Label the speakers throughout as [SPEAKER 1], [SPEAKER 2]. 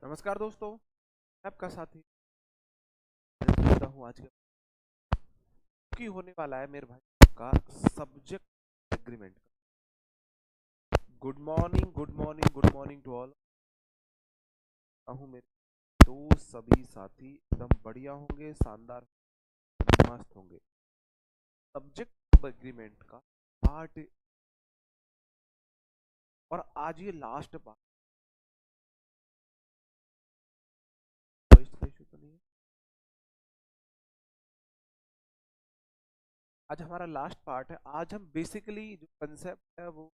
[SPEAKER 1] नमस्कार दोस्तों, मैं आपका साथी करता हूँ। आज की होने वाला है मेरे भाई का subject agreement. Good morning, good morning, good morning to all. हूँ मेरे दोस्त सभी साथी एकदम बढ़िया होंगे, शानदार मस्त होंगे। सब्जेक्ट एग्रीमेंट का पार्ट और आज ये लास्ट पार्ट। तो नहीं है, आज हमारा लास्ट पार्ट है। आज हम बेसिकली जो कंसेप्ट है वो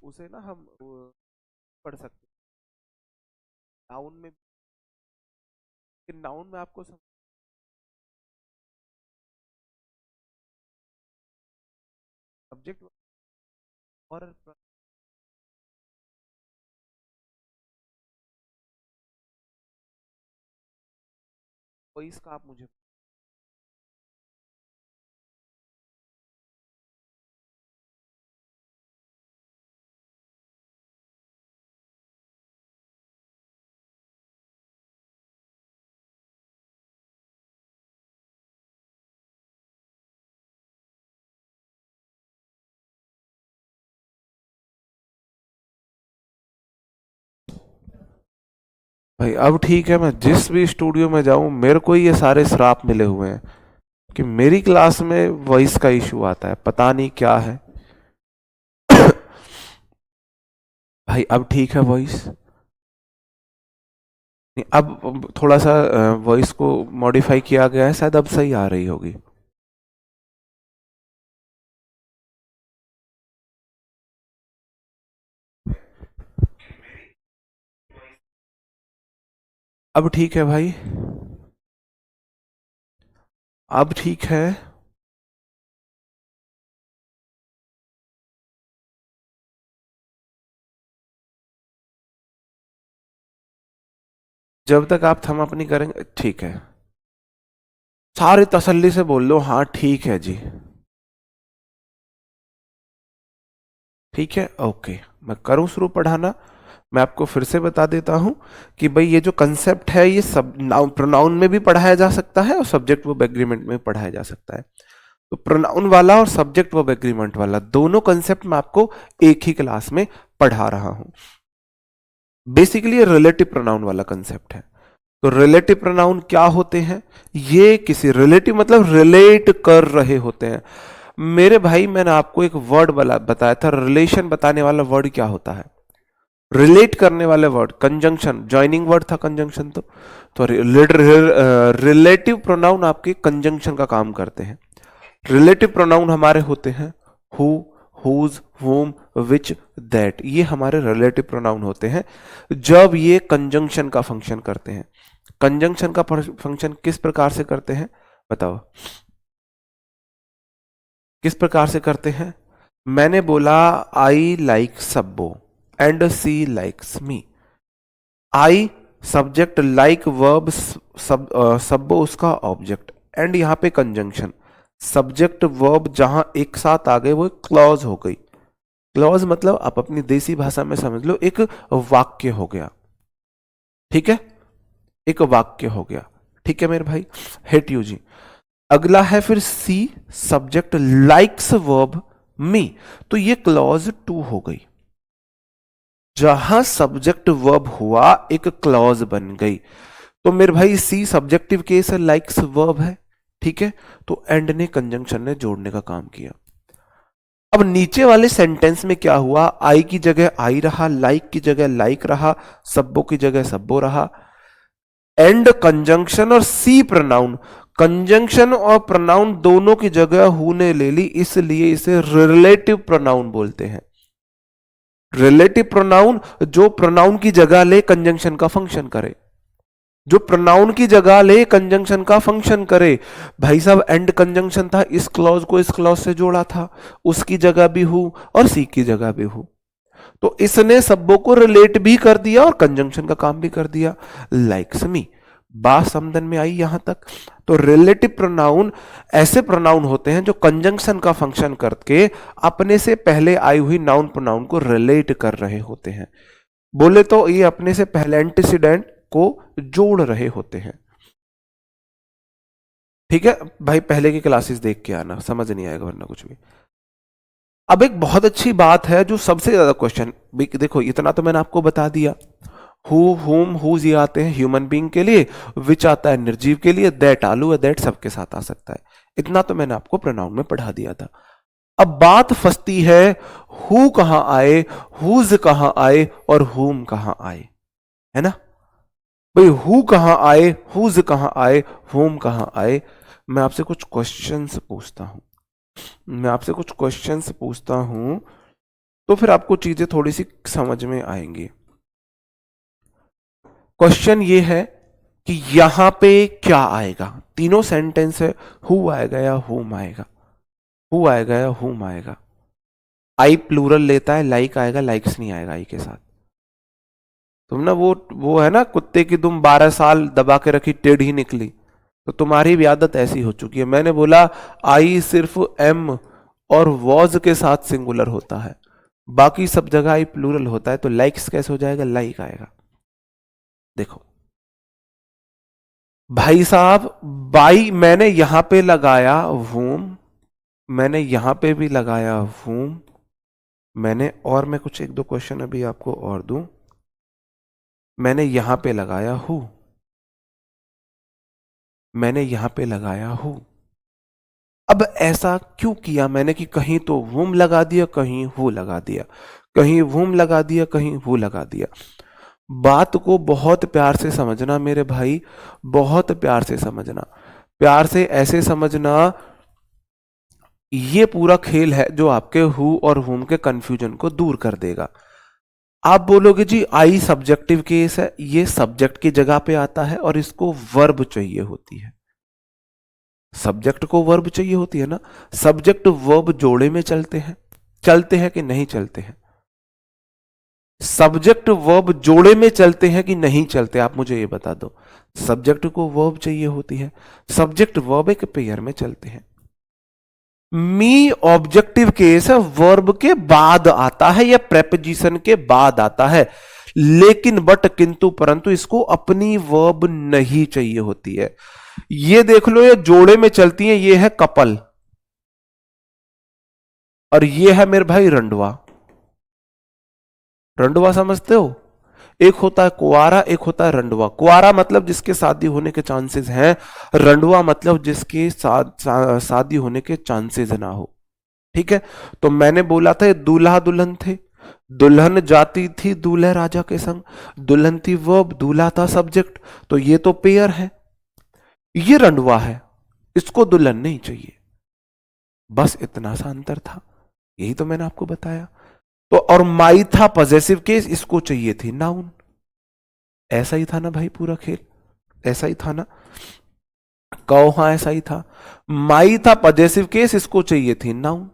[SPEAKER 1] उसे ना हम पढ़ सकते हैं नाउन में। नाउन में आपको सब्जेक्ट और वॉइस का आप मुझे भाई। अब ठीक है, मैं जिस भी स्टूडियो में जाऊं मेरे को ये सारे श्राप मिले हुए हैं कि मेरी क्लास में वॉइस का इशू आता है, पता नहीं क्या है। भाई अब ठीक है वॉइस। अब थोड़ा सा वॉइस को मॉडिफाई किया गया है, शायद अब सही आ रही होगी। अब ठीक है भाई, अब ठीक है। जब तक आप थम अपनी करेंगे ठीक है। सारे तसल्ली से बोल लो हाँ ठीक है जी, ठीक है, ओके। मैं करूं शुरू पढ़ाना। मैं आपको फिर से बता देता हूं कि भाई ये जो कंसेप्ट है ये सब नाउन प्रोनाउन में भी पढ़ाया जा सकता है और सब्जेक्ट वर्ब एग्रीमेंट में पढ़ाया जा सकता है। तो प्रोनाउन वाला और सब्जेक्ट वर्ब एग्रीमेंट वाला दोनों कंसेप्ट मैं आपको एक ही क्लास में पढ़ा रहा हूं। बेसिकली ये रिलेटिव प्रोनाउन वाला कंसेप्ट है। तो रिलेटिव प्रोनाउन क्या होते हैं? ये किसी रिलेटिव मतलब रिलेट कर रहे होते हैं। मेरे भाई मैंने आपको एक वर्ड बताया था, रिलेशन बताने वाला वर्ड क्या होता है? रिलेट करने वाले वर्ड कंजंक्शन, ज्वाइनिंग वर्ड था कंजंक्शन। तो रिलेटिव प्रोनाउन आपके कंजंक्शन का काम करते हैं। रिलेटिव प्रोनाउन हमारे होते हैं who, whose, whom, which, that. ये हमारे रिलेटिव प्रोनाउन होते हैं जब ये कंजंक्शन का फंक्शन करते हैं। कंजंक्शन का फंक्शन किस प्रकार से करते हैं बताओ? किस प्रकार से करते हैं? मैंने बोला I like Sabbo and she likes me. I subject, like verb, Sabbo उसका ऑब्जेक्ट, एंड यहां पे कंजंक्शन। सब्जेक्ट वर्ब जहां एक साथ आ गए वो क्लॉज हो गई। क्लॉज मतलब आप अपनी देसी भाषा में समझ लो एक वाक्य हो गया। ठीक है, एक वाक्य हो गया। ठीक है मेरे भाई, हेट यू जी। अगला है फिर सी सब्जेक्ट लाइक्स वर्ब मी। तो ये क्लॉज 2 हो गई। जहां सब्जेक्ट वर्ब हुआ एक क्लॉज बन गई। तो मेरे भाई सी सब्जेक्टिव केस है, लाइक्स वर्ब है। ठीक है, तो एंड ने कंजंक्शन ने जोड़ने का काम किया। अब नीचे वाले सेंटेंस में क्या हुआ? आई की जगह आई रहा, लाइक की जगह लाइक रहा, सब्बो की जगह सब्बो रहा। एंड कंजंक्शन और सी प्रोनाउन, कंजंक्शन और प्रोनाउन दोनों की जगह हु ने ले ली, इसलिए इसे रिलेटिव प्रोनाउन बोलते हैं। रिलेटिव प्रोनाउन जो प्रोनाउन की जगह ले कंजंक्शन का फंक्शन करे, जो प्रोनाउन की जगह ले कंजंक्शन का फंक्शन करे। भाई साहब एंड कंजंक्शन था, इस क्लॉज को इस क्लॉज से जोड़ा था, उसकी जगह भी हूं और सी की जगह भी हूं। तो इसने सब्बों को रिलेट भी कर दिया और कंजंक्शन का काम भी कर दिया। लाइक्स मी, बात समझन में आई यहां तक? तो रिलेटिव प्रोनाउन ऐसे प्रोनाउन होते हैं जो कंजंक्शन का फंक्शन करके अपने से पहले आई हुई नाउन प्रोनाउन को रिलेट कर रहे होते हैं। बोले तो ये अपने से पहले एंटीसीडेंट को जोड़ रहे होते हैं। ठीक है भाई, पहले की क्लासेस देख के आना, समझ नहीं आएगा वरना कुछ भी। अब एक बहुत अच्छी बात है जो सबसे ज्यादा क्वेश्चन, देखो इतना तो मैंने आपको बता दिया, हु हुम हुज ये आते हैं ह्यूमन बीइंग के लिए, विच आता है निर्जीव के लिए, दैट आलू है, दैट सबके साथ आ सकता है। इतना तो मैंने आपको प्रोनाउन में पढ़ा दिया था। अब बात फंसती है हु कहां आए, हुज कहां आए और हुम कहां आए, है ना भाई। हु कहां आए, हुज कहां आए, हुम कहां आए। मैं आपसे कुछ क्वेश्चंस पूछता हूं, मैं आपसे कुछ क्वेश्चंस पूछता हूं, तो फिर आपको चीजें थोड़ी सी समझ में आएंगी। क्वेश्चन ये है कि यहां पे क्या आएगा, तीनों सेंटेंस है, हु आएगा या हुम आएगा, हु आएगा या हुम आएगा। आई प्लूरल लेता है, लाइक आएगा, लाइक्स नहीं आएगा आई के साथ। तुम ना वो है ना, कुत्ते की तुम 12 साल दबा के रखी टेढ़ी निकली, तो तुम्हारी भी आदत ऐसी हो चुकी है। मैंने बोला आई सिर्फ एम और वॉज के साथ सिंगुलर होता है, बाकी सब जगह आई प्लूरल होता है, तो लाइक्स कैसे हो जाएगा, लाइक आएगा। देखो भाई साहब, बाई मैंने यहां पे लगाया वूम, मैंने यहां पे भी लगाया वूम, मैंने और मैं कुछ एक दो क्वेश्चन अभी आपको और दूं, मैंने यहां पे लगाया हूं, मैंने यहां पे लगाया हूं। अब ऐसा क्यों किया मैंने कि कहीं तो वूम लगा दिया, कहीं हु लगा दिया, कहीं वूम लगा दिया, कहीं हु लगा दिया। बात को बहुत प्यार से समझना मेरे भाई, बहुत प्यार से समझना, प्यार से ऐसे समझना, ये पूरा खेल है जो आपके हु और हुम के कंफ्यूजन को दूर कर देगा। आप बोलोगे जी आई सब्जेक्टिव केस है, ये सब्जेक्ट की जगह पे आता है और इसको वर्ब चाहिए होती है, सब्जेक्ट को वर्ब चाहिए होती है ना। सब्जेक्ट वर्ब जोड़े में चलते हैं कि नहीं चलते हैं, सब्जेक्ट वर्ब जोड़े में चलते हैं कि नहीं चलते, आप मुझे ये बता दो। सब्जेक्ट को वर्ब चाहिए होती है, सब्जेक्ट वर्ब एक पेयर में चलते हैं। मी ऑब्जेक्टिव केस है, वर्ब के बाद आता है या प्रेपोजिशन के बाद आता है, लेकिन बट किंतु परंतु इसको अपनी वर्ब नहीं चाहिए होती है। ये देख लो, ये जोड़े में चलती है, ये है कपल और ये है मेरे भाई रंडवा। रंडवा समझते हो, एक होता है कुआरा, एक होता है रंडवा। कुआरा मतलब जिसके शादी होने के चांसेस हैं, रंडवा मतलब जिसके शादी होने के चांसेस ना हो। ठीक है, तो मैंने बोला था दूल्हा दुल्हन थे, दुल्हन जाती थी दूल्हे राजा के संग, दुल्हन थी वर्ब, दूल्हा था सब्जेक्ट, तो ये तो पेयर है। ये रंडवा है, इसको दुल्हन नहीं चाहिए, बस इतना सा अंतर था, यही तो मैंने आपको बताया। तो और माई था पॉजेसिव केस, इसको चाहिए थी नाउन। ऐसा ही था ना भाई पूरा खेल, ऐसा ही था ना। कहो हाँ ऐसा ही था, माई था पॉजेसिव केस, इसको चाहिए थी नाउन।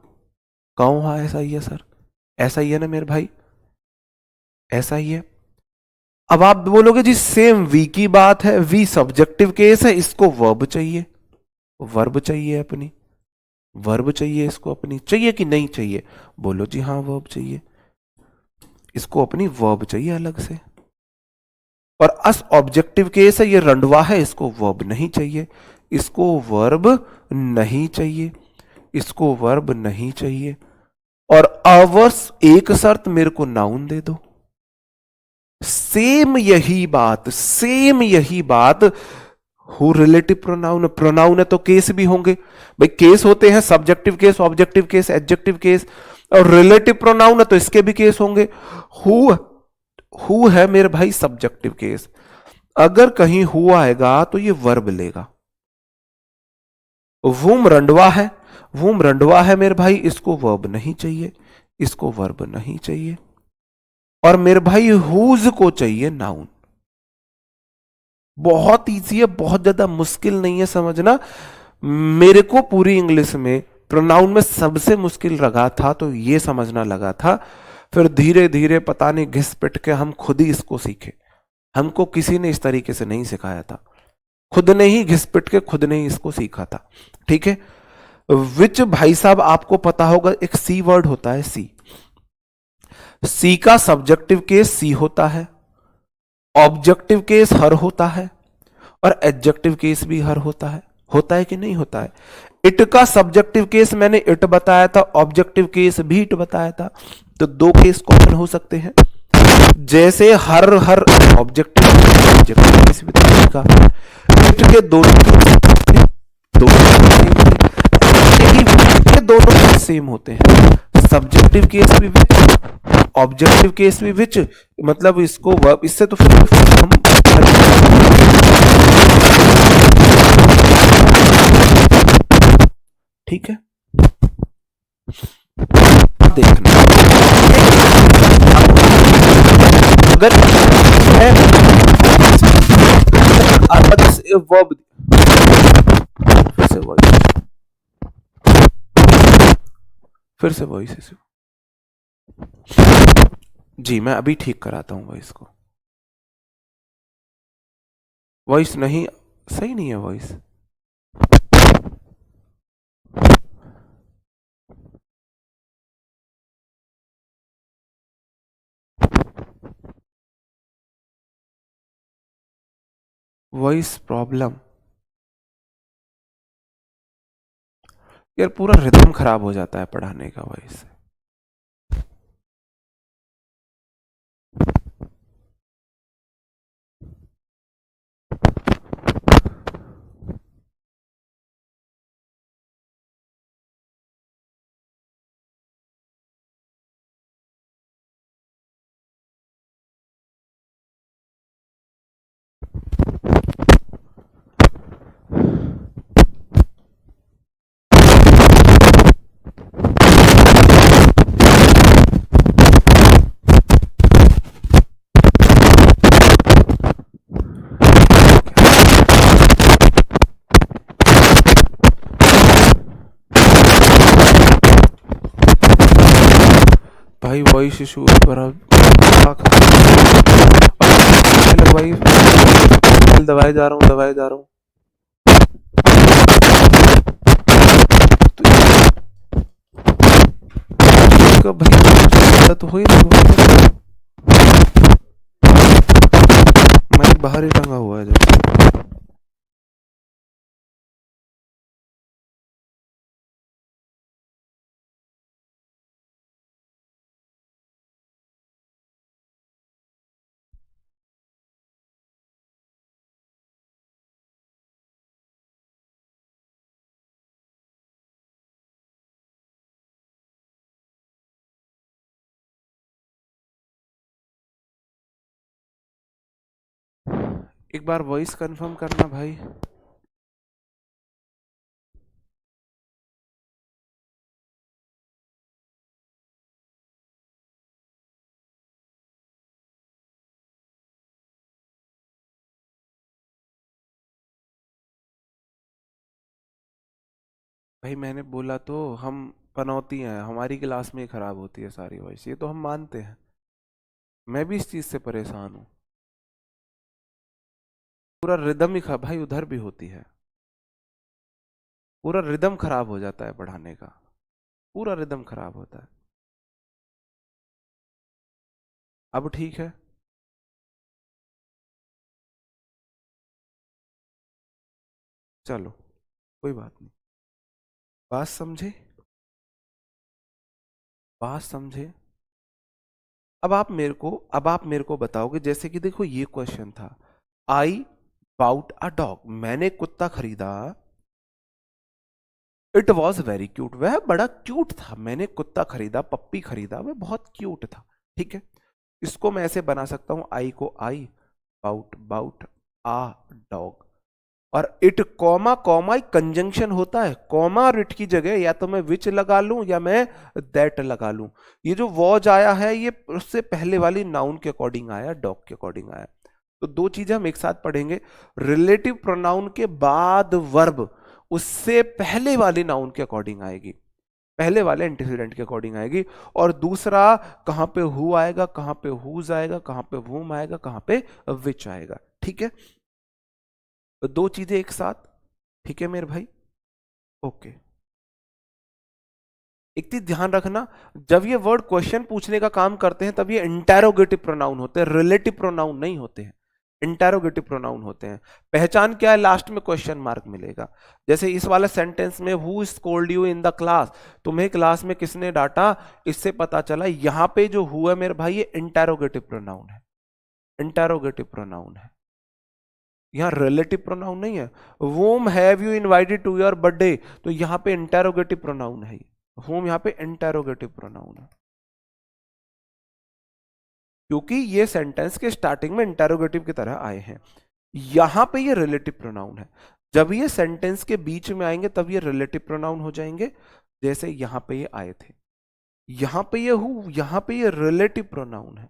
[SPEAKER 1] कहो हाँ ऐसा ही है सर, ऐसा ही है ना मेरे भाई, ऐसा ही है। अब आप बोलोगे जी सेम वी की बात है, वी सब्जेक्टिव केस है, इसको वर्ब चाहिए, वर्ब चाहिए अपनी, वर्ब चाहिए इसको अपनी, चाहिए कि नहीं चाहिए, बोलो जी हाँ वर्ब चाहिए, इसको अपनी वर्ब चाहिए अलग से। और अस ऑब्जेक्टिव केस है, ये रंडवा है, इसको वर्ब नहीं चाहिए, इसको वर्ब नहीं चाहिए, इसको वर्ब नहीं चाहिए। और अवर्स एक शर्त, मेरे को नाउन दे दो। सेम यही बात, सेम यही बात हु रिलेटिव प्रोनाउन, प्रोनाउन है तो केस भी होंगे भाई, केस होते हैं subjective case, objective case, adjective case, और रिलेटिव प्रोनाउन है तो इसके भी केस होंगे। हु है मेरे भाई सब्जेक्टिव केस, अगर कहीं हु आएगा तो ये वर्ब लेगा। वुम रंडवा है, वुम रंडवा है मेरे भाई, इसको वर्ब नहीं चाहिए, इसको वर्ब नहीं चाहिए। और मेरे भाई हुज को चाहिए नाउन। बहुत इजी है, बहुत ज्यादा मुश्किल नहीं है समझना। मेरे को पूरी इंग्लिश में प्रोनाउन में सबसे मुश्किल लगा था तो ये समझना लगा था, फिर धीरे धीरे पता नहीं घिस पिट के हम खुद ही इसको सीखे, हमको किसी ने इस तरीके से नहीं सिखाया था, खुद ने ही घिस पिट के खुद ने ही इसको सीखा था। ठीक है, विच भाई साहब आपको पता होगा एक सी वर्ड होता है, सी, सी का सब्जेक्टिव केस सी होता है, ऑब्जेक्टिव केस हर होता है, और एडजेक्टिव केस भी हर होता है कि नहीं होता है। इट का सब्जेक्टिव केस मैंने इट बताया था, ऑब्जेक्टिव केस भी इट बताया था, तो दो केस कॉमन हो सकते हैं। जैसे हर हर ऑब्जेक्टिव केस भी था का, इट के दोनों सेम होते हैं। सब्जेक्टिव केस भी विच, ऑब्जेक्टिव केस भी विच, मतलब इसको वर्ब, इससे तो फिर हम ठीक है। देखना अगर वर्ब फिर से वॉइस जी, मैं अभी ठीक कराता हूँ वॉइस को। वॉइस नहीं, सही नहीं है वॉइस। वॉइस प्रॉब्लम यार, पूरा रिदम खराब हो जाता है पढ़ाने का वॉइस से। भाई वॉइस इशू पर भाई, दवाई जा रहा हूँ। तो भाई तो हो ही नहीं, मैं बाहर ही टंगा हुआ है जब। एक बार वॉइस कंफर्म करना भाई। भाई मैंने बोला तो, हम पनौती हैं, हमारी क्लास में ही खराब होती है सारी वॉइस, ये तो हम मानते हैं। मैं भी इस चीज से परेशान हूँ। पूरा रिदम ही खराब, भाई उधर भी होती है, पूरा रिदम खराब हो जाता है पढ़ाने का, पूरा रिदम खराब होता है। अब ठीक है। चलो कोई बात नहीं। बात समझे, बात समझे। अब आप मेरे को बताओगे, जैसे कि देखो ये क्वेश्चन था, आई बाउट अ डॉग, मैंने कुत्ता खरीदा, इट वॉज वेरी क्यूट, वह बड़ा क्यूट था, मैंने कुत्ता खरीदा, पप्पी खरीदा, वह बहुत क्यूट था। ठीक है, इसको मैं ऐसे बना सकता हूं, आई को I bought bought a dog, और इट कॉमा कॉमा एक कंजंक्शन होता है, कॉमा और इट की जगह या तो मैं विच लगा लूं या मैं दैट लगा लूं। ये जो वॉज आया है ये उससे पहले वाली नाउन के अकॉर्डिंग आया, डॉग के अकॉर्डिंग आया। तो दो चीजें हम एक साथ पढ़ेंगे, रिलेटिव प्रोनाउन के बाद वर्ब उससे पहले वाली नाउन के अकॉर्डिंग आएगी, पहले वाले एंटीसीडेंट के अकॉर्डिंग आएगी, और दूसरा कहां पे हु आएगा, कहां पे हुज आएगा, कहां पे वूम आएगा, कहां पे विच आएगा। ठीक है, तो दो चीजें एक साथ। ठीक है मेरे भाई, ओके। एक चीज ध्यान रखना, जब ये वर्ड क्वेश्चन पूछने का काम करते हैं तब ये इंटेरोगेटिव प्रोनाउन होते हैं, रिलेटिव प्रोनाउन नहीं होते हैं, इंटेरोगेटिव प्रोनाउन होते हैं। पहचान क्या है, लास्ट में क्वेश्चन मार्क मिलेगा। जैसे इस वाले सेंटेंस में who scold you in the class, तुम्हें क्लास में किसने डांटा, इससे पता चला यहां पे जो हुआ मेरे भाई ये इंटेरोगेटिव प्रोनाउन है, इंटेरोगेटिव प्रोनाउन है, यहाँ रिलेटिव प्रोनाउन नहीं है। Whom have you invited to your birthday, तो यहाँ पे इंटेरोगेटिव प्रोनाउन है, होम यहाँ पे इंटेरोगेटिव प्रोनाउन है, क्योंकि ये सेंटेंस के स्टार्टिंग में इंटेरोगेटिव की तरह आए हैं। यहां पे ये रिलेटिव प्रोनाउन है, जब ये सेंटेंस के बीच में आएंगे तब ये रिलेटिव प्रोनाउन हो जाएंगे। जैसे यहां पे ये आए थे, यहां पे ये हु, यहां पे ये रिलेटिव प्रोनाउन है।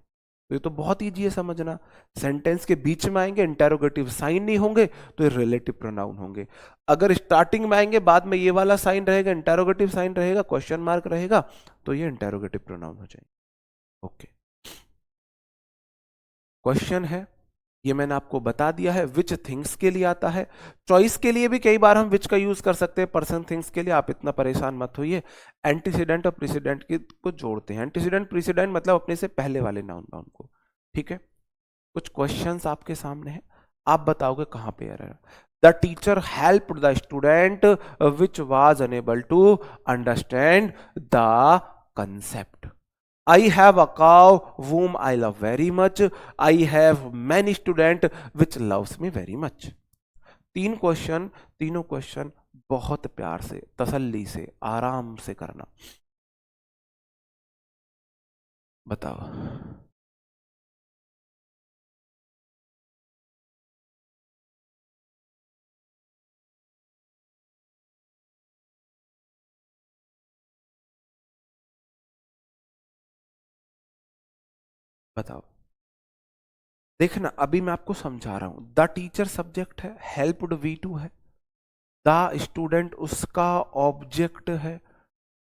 [SPEAKER 1] तो ये तो बहुत ईजी है समझना, सेंटेंस के बीच में आएंगे इंटेरोगेटिव साइन नहीं होंगे तो ये रिलेटिव प्रोनाउन होंगे। अगर स्टार्टिंग में आएंगे बाद में ये वाला साइन रहेगा, इंटेरोगेटिव साइन रहेगा, क्वेश्चन मार्क रहेगा, तो ये इंटेरोगेटिव प्रोनाउन हो जाएंगे। ओके, क्वेश्चन है, ये मैंने आपको बता दिया है विच थिंग्स के लिए आता है। चॉइस के लिए भी कई बार हम विच का यूज कर सकते हैं, पर्सन थिंग्स के लिए आप इतना परेशान मत होइए। एंटीसीडेंट और प्रेसिडेंट को जोड़ते हैं, एंटीसीडेंट प्रेसिडेंट मतलब अपने से पहले वाले नाउन का उनको, ठीक है। कुछ क्वेश्चंस आपके सामने हैं, आप बताओगे कहां पे एरर है। The teacher help the student which was unable to understand the concept. I have a cow whom I love very much. I have many students which loves me very much. तीन question, तीनों question बहुत प्यार से, तसल्ली से, आराम से करना। बताओ, बताओ। देखना, अभी मैं आपको समझा रहा हूं, द टीचर सब्जेक्ट है, हेल्प्ड V2 है, द स्टूडेंट उसका ऑब्जेक्ट है,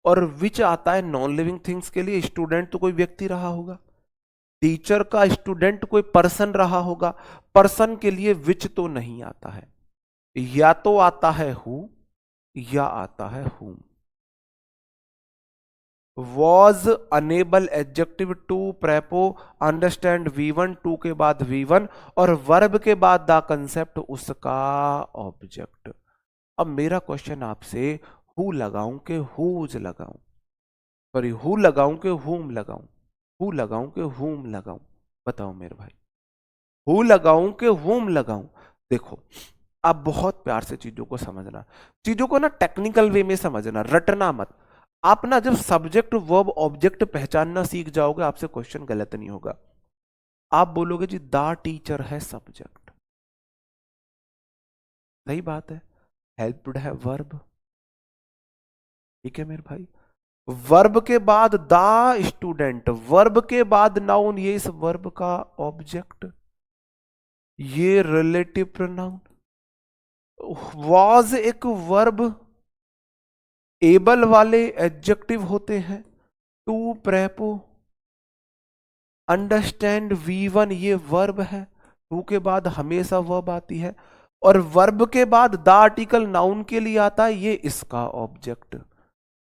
[SPEAKER 1] और विच आता है नॉन लिविंग थिंग्स के लिए। स्टूडेंट तो कोई व्यक्ति रहा होगा, टीचर का स्टूडेंट कोई पर्सन रहा होगा, पर्सन के लिए विच तो नहीं आता है, या तो आता है हु या आता है whom। Was enable adjective to प्रेपो अंडरस्टैंड V1, टू के बाद V1 और वर्ब के बाद द कंसेप्ट उसका ऑब्जेक्ट। अब मेरा क्वेश्चन आपसे, हु लगाऊं के हुज लगाऊं, सॉरी हु लगाऊं के हुम लगाऊं, हु लगाऊं के हुम लगाऊं, बताओ मेरे भाई, हु लगाऊं के हुम लगाऊं। देखो, आप बहुत प्यार से चीजों को समझना, चीजों को ना टेक्निकल वे में समझना, रटना मत। आप ना जब सब्जेक्ट वर्ब ऑब्जेक्ट पहचानना सीख जाओगे, आपसे क्वेश्चन गलत नहीं होगा। आप बोलोगे जी द टीचर है सब्जेक्ट, सही बात है, हेल्प्ड है वर्ब, ठीक है मेरे भाई। वर्ब के बाद द स्टूडेंट, वर्ब के बाद नाउन, ये इस वर्ब का ऑब्जेक्ट, ये रिलेटिव प्रोनाउन। वॉज एक वर्ब, एबल वाले एडजेक्टिव होते हैं, टू प्रेपो, अंडरस्टैंड V1 ये वर्ब है, टू के बाद हमेशा वर्ब आती है, और वर्ब के बाद द आर्टिकल नाउन के लिए आता है, ये इसका ऑब्जेक्ट।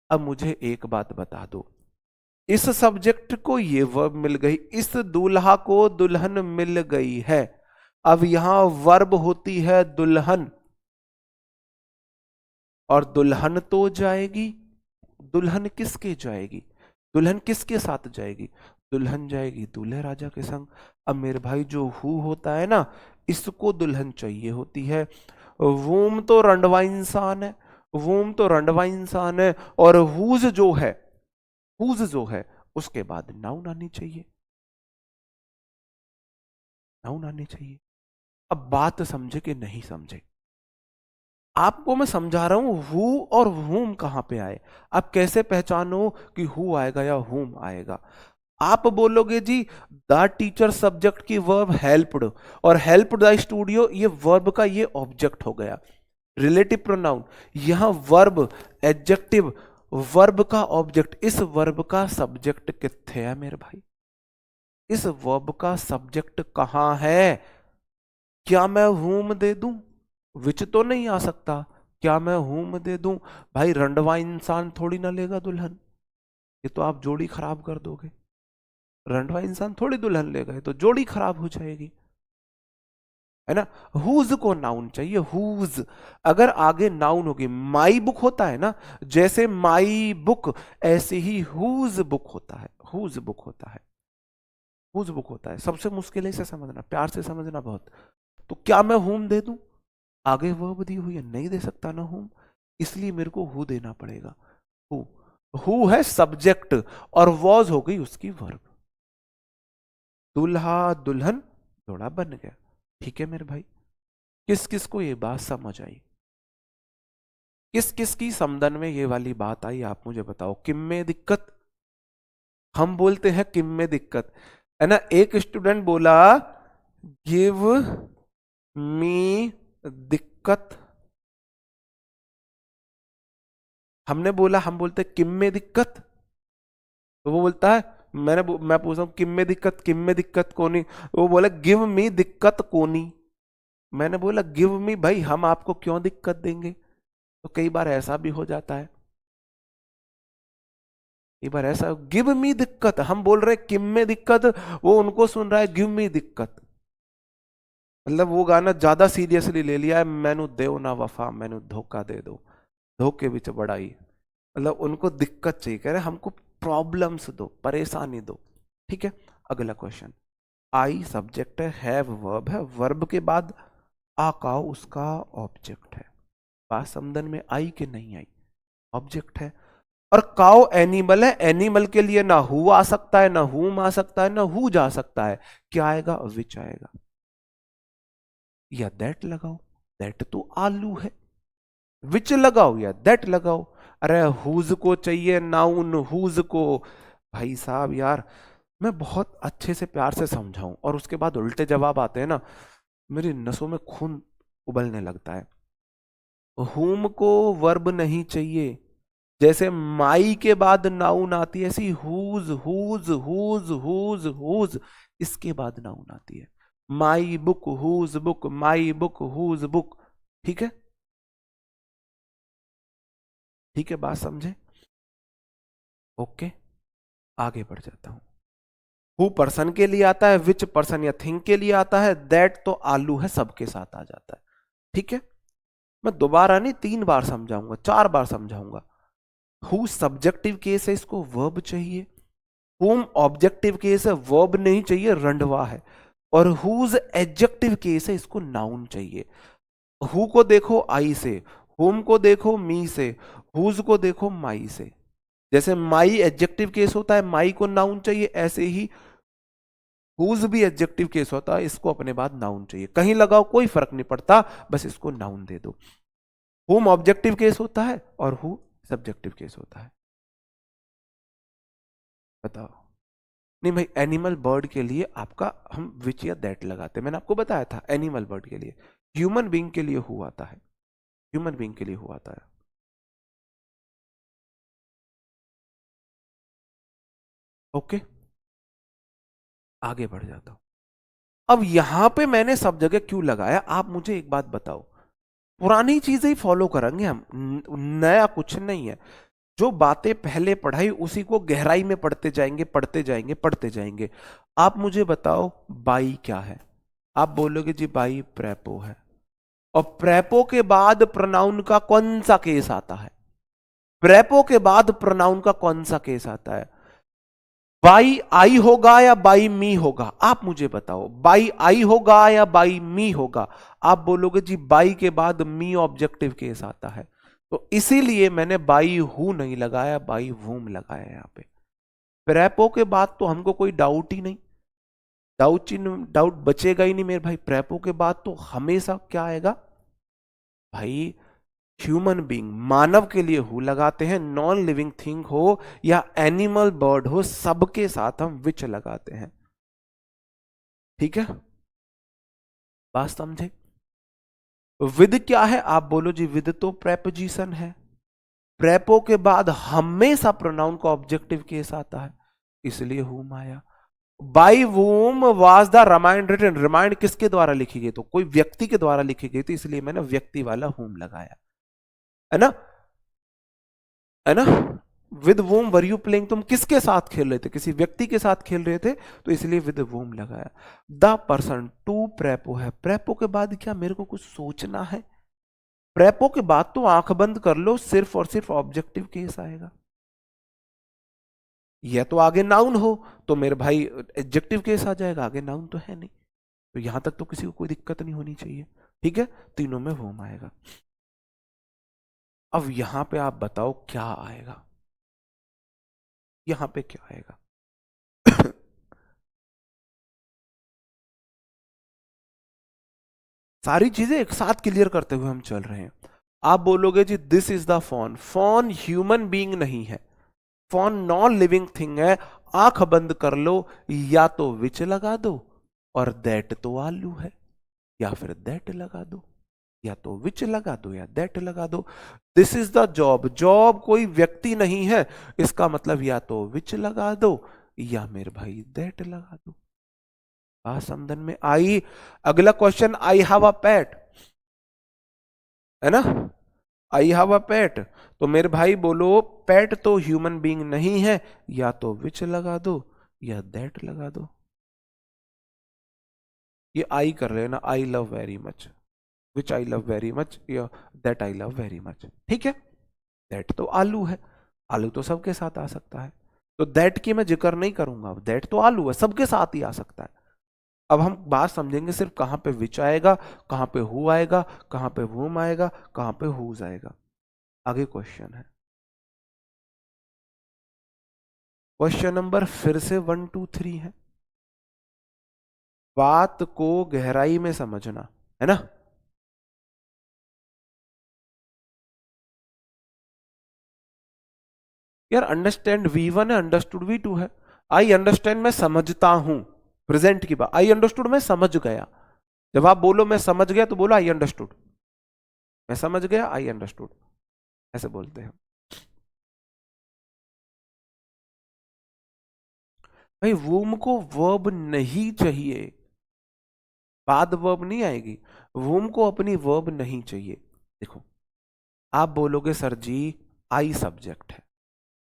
[SPEAKER 1] अब मुझे एक बात बता दो, इस सब्जेक्ट को ये वर्ब मिल गई, इस दूल्हा को दुल्हन मिल गई है। अब यहां वर्ब होती है दुल्हन, और दुल्हन तो जाएगी, दुल्हन किसके जाएगी, दुल्हन किसके साथ जाएगी, दुल्हन जाएगी दूल्हे राजा के संग। अब मेरे भाई जो हु होता है ना, इसको दुल्हन चाहिए होती है। वोम तो रंडवा इंसान है, वोम तो रंडवा इंसान है, और हुज जो है, हुज जो है उसके बाद नाउन आनी चाहिए, नाउन आनी चाहिए। अब बात समझे कि नहीं समझे, आपको मैं समझा रहा हूं हु और हुम कहां पे आए। आप कैसे पहचानो कि हु आएगा या हुम आएगा। आप बोलोगे जी द टीचर सब्जेक्ट की वर्ब हेल्प्ड, और हेल्प द स्टूडियो ये वर्ब का ये ऑब्जेक्ट हो गया, रिलेटिव प्रोनाउन। यहां वर्ब एडजेक्टिव, वर्ब का ऑब्जेक्ट, इस वर्ब का सब्जेक्ट किथे है मेरे भाई, इस वर्ब का सब्जेक्ट कहां है। क्या मैं हुम दे दूं, विच तो नहीं आ सकता, क्या मैं हुम दे दूं, भाई रंडवा इंसान थोड़ी ना लेगा दुल्हन, ये तो आप जोड़ी खराब कर दोगे। रंडवा इंसान थोड़ी दुल्हन ले गए, तो जोड़ी खराब हो जाएगी, है ना। हुज को नाउन चाहिए, हुज। अगर आगे नाउन होगी, माई बुक होता है ना, जैसे माई बुक, ऐसे ही हुज बुक होता है, हुज बुक होता है, हुज बुक होता है। सबसे मुश्किल है इसे समझना, प्यार से समझना बहुत। तो क्या मैं हुम दे दूं? आगे वर्ब दी हुई है, नहीं दे सकता ना हुम, इसलिए मेरे को हु देना पड़ेगा। हु, हु है सब्जेक्ट और वॉज हो गई उसकी वर्ब। दुल्हा दुल्हन जोड़ा बन गया। ठीक है मेरे भाई, किस किस को ये बात समझ आई? किस किस की समदन में ये वाली बात आई, आप मुझे बताओ। किम में दिक्कत, हम बोलते हैं किम में दिक्कत, है ना। एक स्टूडेंट बोला गिव मी दिक्कत, हमने बोला, हम बोलते किम में दिक्कत, तो वो बोलता है, मैं पूछ रहा हूं किम में दिक्कत, किम में दिक्कत कोनी, वो बोला गिव मी दिक्कत कोनी। मैंने बोला गिव मी, भाई हम आपको क्यों दिक्कत देंगे? तो कई बार ऐसा भी हो जाता है, कई बार ऐसा, गिव मी दिक्कत, हम बोल रहे किम में दिक्कत, वो उनको सुन रहा है गिव मी दिक्कत। मतलब वो गाना ज्यादा सीरियसली ले लिया है, मैनू देव ना वफा, मैनू धोखा दे दो, धोखे बिच बड़ाई। मतलब उनको दिक्कत चाहिए, कह रहे हमको प्रॉब्लम्स दो, परेशानी दो। ठीक है, अगला क्वेश्चन। आई सब्जेक्ट है, हैव वर्ब है, वर्ब के बाद आकाओ उसका ऑब्जेक्ट है। बात समझन में आई कि नहीं आई? ऑब्जेक्ट है। और काउ एनिमल है, एनिमल के लिए ना हु आ सकता है, ना हुम आ सकता है, ना हु जा सकता है, क्या आएगा? विच आएगा। या दैट लगाओ, दैट तो आलू है, विच लगाओ या दैट लगाओ। अरे हुज को चाहिए नाउन, हुज को। भाई साहब यार, मैं बहुत अच्छे से प्यार से समझाऊं और उसके बाद उल्टे जवाब आते हैं ना, मेरी नसों में खून उबलने लगता है। हुम को वर्ब नहीं चाहिए, जैसे माई के बाद नाउन आती है, ऐसी whose whose whose whose whose इसके बाद नाउन आती है। My book, whose book, my book, whose book. ठीक है, ठीक है, बात समझे? ओके, आगे बढ़ जाता हूं। हु पर्सन के लिए आता है, विच पर्सन या थिंग के लिए आता है, दैट तो आलू है, सबके साथ आ जाता है। ठीक है, मैं दोबारा नहीं, 3 बार समझाऊंगा, 4 बार समझाऊंगा। हु सब्जेक्टिव केस है, इसको वर्ब चाहिए। हुम ऑब्जेक्टिव केस है, वर्ब नहीं चाहिए, रंडवा है। और हुज एडजेक्टिव केस है, इसको नाउन चाहिए। हु को देखो आई से, हुम को देखो मी से, हुज को देखो माई से। जैसे माई एडजेक्टिव केस होता है, माई को नाउन चाहिए, ऐसे ही हुज भी एडजेक्टिव केस होता है, इसको अपने बाद नाउन चाहिए। कहीं लगाओ कोई फर्क नहीं पड़ता, बस इसको नाउन दे दो। हुम ऑब्जेक्टिव केस होता है और हु सब्जेक्टिव केस होता है। बताओ। नहीं भाई, एनिमल बर्ड के लिए आपका हम विच या दैट लगाते हैं, मैंने आपको बताया था एनिमल बर्ड के लिए। ह्यूमन बीइंग के लिए हु आता है, ह्यूमन बीइंग के लिए हु आता है। ओके, आगे बढ़ जाता हूं। अब यहां पे मैंने सब जगह क्यों लगाया, आप मुझे एक बात बताओ। पुरानी चीजें ही फॉलो करेंगे हम, नया कुछ नहीं है। जो बातें पहले पढ़ाई उसी को गहराई में पढ़ते जाएंगे, पढ़ते जाएंगे, पढ़ते जाएंगे। आप मुझे बताओ बाई क्या है? आप बोलोगे जी बाई प्रेपो है। और प्रेपो के बाद प्रोनाउन का कौन सा केस आता है? प्रेपो के बाद प्रोनाउन का कौन सा केस आता है? बाई आई होगा या बाई मी होगा? आप मुझे बताओ, बाई आई होगा या बाई मी होगा? आप बोलोगे जी बाई के बाद मी ऑब्जेक्टिव केस आता है, तो इसीलिए मैंने बाई हु नहीं लगाया, बाई वूम लगाया यहां पे। प्रेपो के बाद तो हमको कोई डाउट ही नहीं, डाउट बचेगा ही नहीं मेरे भाई। प्रेपो के बाद तो हमेशा क्या आएगा भाई? ह्यूमन बीइंग, मानव के लिए हु लगाते हैं, नॉन लिविंग थिंग हो या एनिमल बर्ड हो, सबके साथ हम विच लगाते हैं। ठीक है, बात समझे? विद क्या है? आप बोलो जी विद तो प्रेपोजिशन है, प्रेपो के बाद हमेशा प्रोनाउन का ऑब्जेक्टिव केस आता है, इसलिए हुम आया। By whom was the Ramayana written, Ramayana किसके द्वारा लिखी गई? तो कोई व्यक्ति के द्वारा लिखी गई थी, इसलिए मैंने व्यक्ति वाला हुम लगाया, है ना, है ना। विद वोम वर यू प्लेइंग, तुम किसके साथ खेल रहे थे, किसी व्यक्ति के साथ खेल रहे थे, तो इसलिए विद वोम लगाया। द पर्सन, टू प्रेपो है, प्रेपो के बाद क्या मेरे को कुछ सोचना है? प्रेपो के बाद तो आंख बंद कर लो, सिर्फ और सिर्फ ऑब्जेक्टिव केस आएगा। यह तो आगे नाउन हो तो मेरे भाई एडजेक्टिव केस आ जाएगा, आगे नाउन तो है नहीं, तो यहां तक तो किसी को कोई दिक्कत नहीं होनी चाहिए। ठीक है, तीनों में वोम आएगा। अब यहां पे आप बताओ क्या आएगा, यहां पे क्या आएगा? सारी चीजें एक साथ क्लियर करते हुए हम चल रहे हैं। आप बोलोगे जी this is the phone, phone human being नहीं है, फोन नॉन लिविंग थिंग है, आंख बंद कर लो, या तो विच लगा दो और दैट तो आलू है, या फिर दैट लगा दो, या तो विच लगा दो या दैट लगा दो। This is the job, job कोई व्यक्ति नहीं है, इसका मतलब या तो विच लगा दो या मेरे भाई दैट लगा दो। समझन में आई? अगला क्वेश्चन, आई हैव अ पेट, है ना, आई हैव अ पेट, तो मेरे भाई बोलो पेट तो ह्यूमन बीइंग नहीं है, या तो विच लगा दो या दैट लगा दो। ये आई कर रहे हैं ना, I love very much, which I love very much, या that I love very much. ठीक है, दैट तो आलू है, आलू तो सबके साथ आ सकता है, तो दैट की मैं जिक्र नहीं करूंगा, दैट तो आलू है, सबके साथ ही आ सकता है। अब हम बात समझेंगे सिर्फ कहां पे विच आएगा, कहां पे हु आएगा, कहां पे वूम आएगा, कहां पे हुज आएगा। आगे क्वेश्चन है, क्वेश्चन नंबर फिर से 1 2 3 है। बात को गहराई में समझना है ना। यार अंडरस्टैंड V1 है, अंडरस्टूड V2 है। आई अंडरस्टैंड मैं समझता हूं, प्रेजेंट की बात, आई अंडरस्टूड मैं समझ गया। जब आप बोलो मैं समझ गया तो बोलो आई अंडरस्टूड, मैं समझ गया आई अंडरस्टूड, ऐसे बोलते हैं भाई। वूम को वर्ब नहीं चाहिए, बाद वर्ब नहीं आएगी, वूम को अपनी वर्ब नहीं चाहिए। देखो आप बोलोगे सर जी आई सब्जेक्ट है,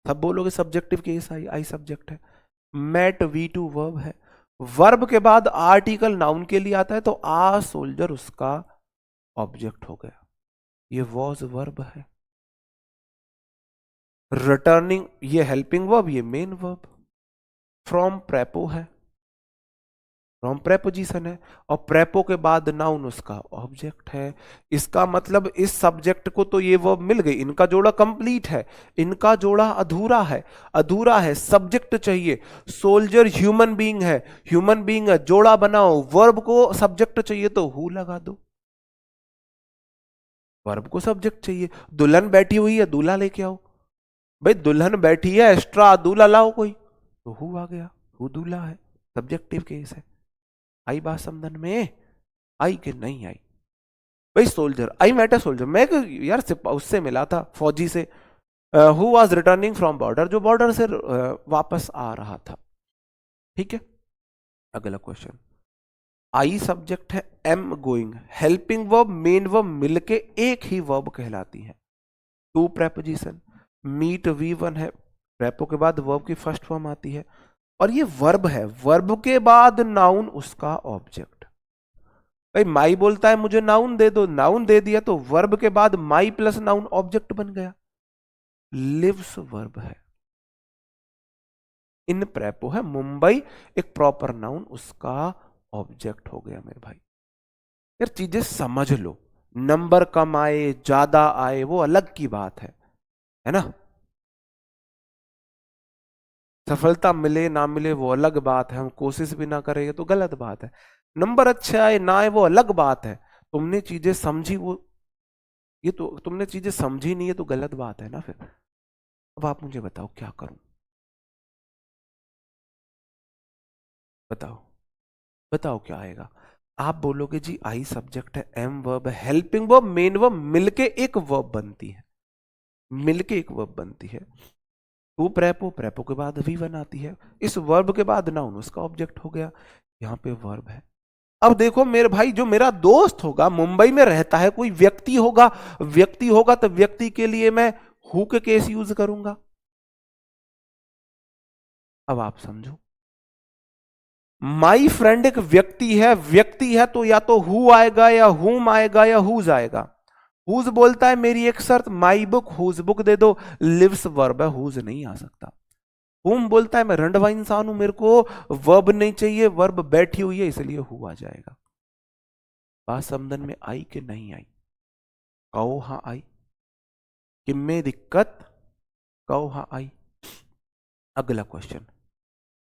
[SPEAKER 1] सब बोलोगे subjective case I, I subject है, मेट V2 वर्ब है, वर्ब के बाद आर्टिकल नाउन के लिए आता है, तो आ सोल्जर उसका ऑब्जेक्ट हो गया, ये वॉज वर्ब है। रिटर्निंग ये हेल्पिंग वर्ब, ये मेन वर्ब। फ्रॉम प्रेपो है, फ्रॉम प्रेपोजिशन है, और प्रेपो के बाद नाउन उसका ऑब्जेक्ट है। इसका मतलब इस सब्जेक्ट को तो ये वर्ब मिल गई, इनका जोड़ा कंप्लीट है, इनका जोड़ा अधूरा है, अधूरा है, सब्जेक्ट चाहिए। सोल्जर ह्यूमन बीइंग है, ह्यूमन बीइंग है, जोड़ा बनाओ, वर्ब को सब्जेक्ट चाहिए तो हु लगा दो, वर्ब को सब्जेक्ट चाहिए। दुल्हन बैठी हुई है, दूल्हा लेके आओ, भाई दुल्हन बैठी है एक्स्ट्रा, दूल्हा लाओ कोई, तो हु आ गया, हु दूल्हा है, सब्जेक्टिव केस है। आई बात समझन में? आई कि नहीं आई? भाई soldier, I met a soldier, मैं यार उससे मिला था फौजी से, who was returning from border, जो बॉर्डर से वापस आ रहा था। ठीक है, अगला क्वेश्चन, आई सब्जेक्ट है, am going, helping verb main verb मिलके एक ही वर्ब कहलाती है। टू प्रेपोजिशन, मीट V1 है, प्रेपो के बाद वर्ब की फर्स्ट फॉर्म आती है, और ये वर्ब है, वर्ब के बाद नाउन उसका ऑब्जेक्ट। भाई माई बोलता है मुझे नाउन दे दो, नाउन दे दिया तो वर्ब के बाद माई प्लस नाउन ऑब्जेक्ट बन गया, लिव्स वर्ब है। इन प्रेपो है, मुंबई एक प्रॉपर नाउन उसका ऑब्जेक्ट हो गया मेरे भाई। यार चीजें समझ लो, नंबर कम आए ज्यादा आए वो अलग की बात है ना, सफलता मिले ना मिले वो अलग बात है, हम कोशिश भी ना करेंगे तो गलत बात है, नंबर अच्छे आए ना आए वो अलग बात है, तुमने चीजें समझी वो, ये तो तुमने चीजें समझी नहीं है तो गलत बात है ना फिर। अब आप मुझे बताओ क्या करूं, बताओ बताओ क्या आएगा। आप बोलोगे जी आई सब्जेक्ट है, एम वर्ब है, हेल्पिंग वर्ब मेन वर्ब मिलके एक वर्ब बनती है, मिलके एक वर्ब बनती है। टू प्रेपो, प्रेपो के बाद V1 आती है, इस वर्ब के बाद नाउन उसका ऑब्जेक्ट हो गया, यहां पे वर्ब है। अब देखो मेरे भाई, जो मेरा दोस्त होगा मुंबई में रहता है, कोई व्यक्ति होगा, व्यक्ति होगा तो व्यक्ति के लिए मैं हु के केस यूज करूंगा, अब आप समझो, माई फ्रेंड एक व्यक्ति है, व्यक्ति है तो या तो हु आएगा या हुम आएगा या हुज आएगा। हुज बोलता है मेरी एक शर्त, माई बुक हुज बुक दे दो, लिव्स वर्ब है, हुज नहीं आ सकता। हुम बोलता है मैं रंडवा इंसान हूं, मेरे को वर्ब नहीं चाहिए, वर्ब बैठी हुई है इसलिए हु आ जाएगा। बात समझन में आई कि नहीं आई? कहो हाँ आई। कि में दिक्कत, कहो हाँ आई। अगला question,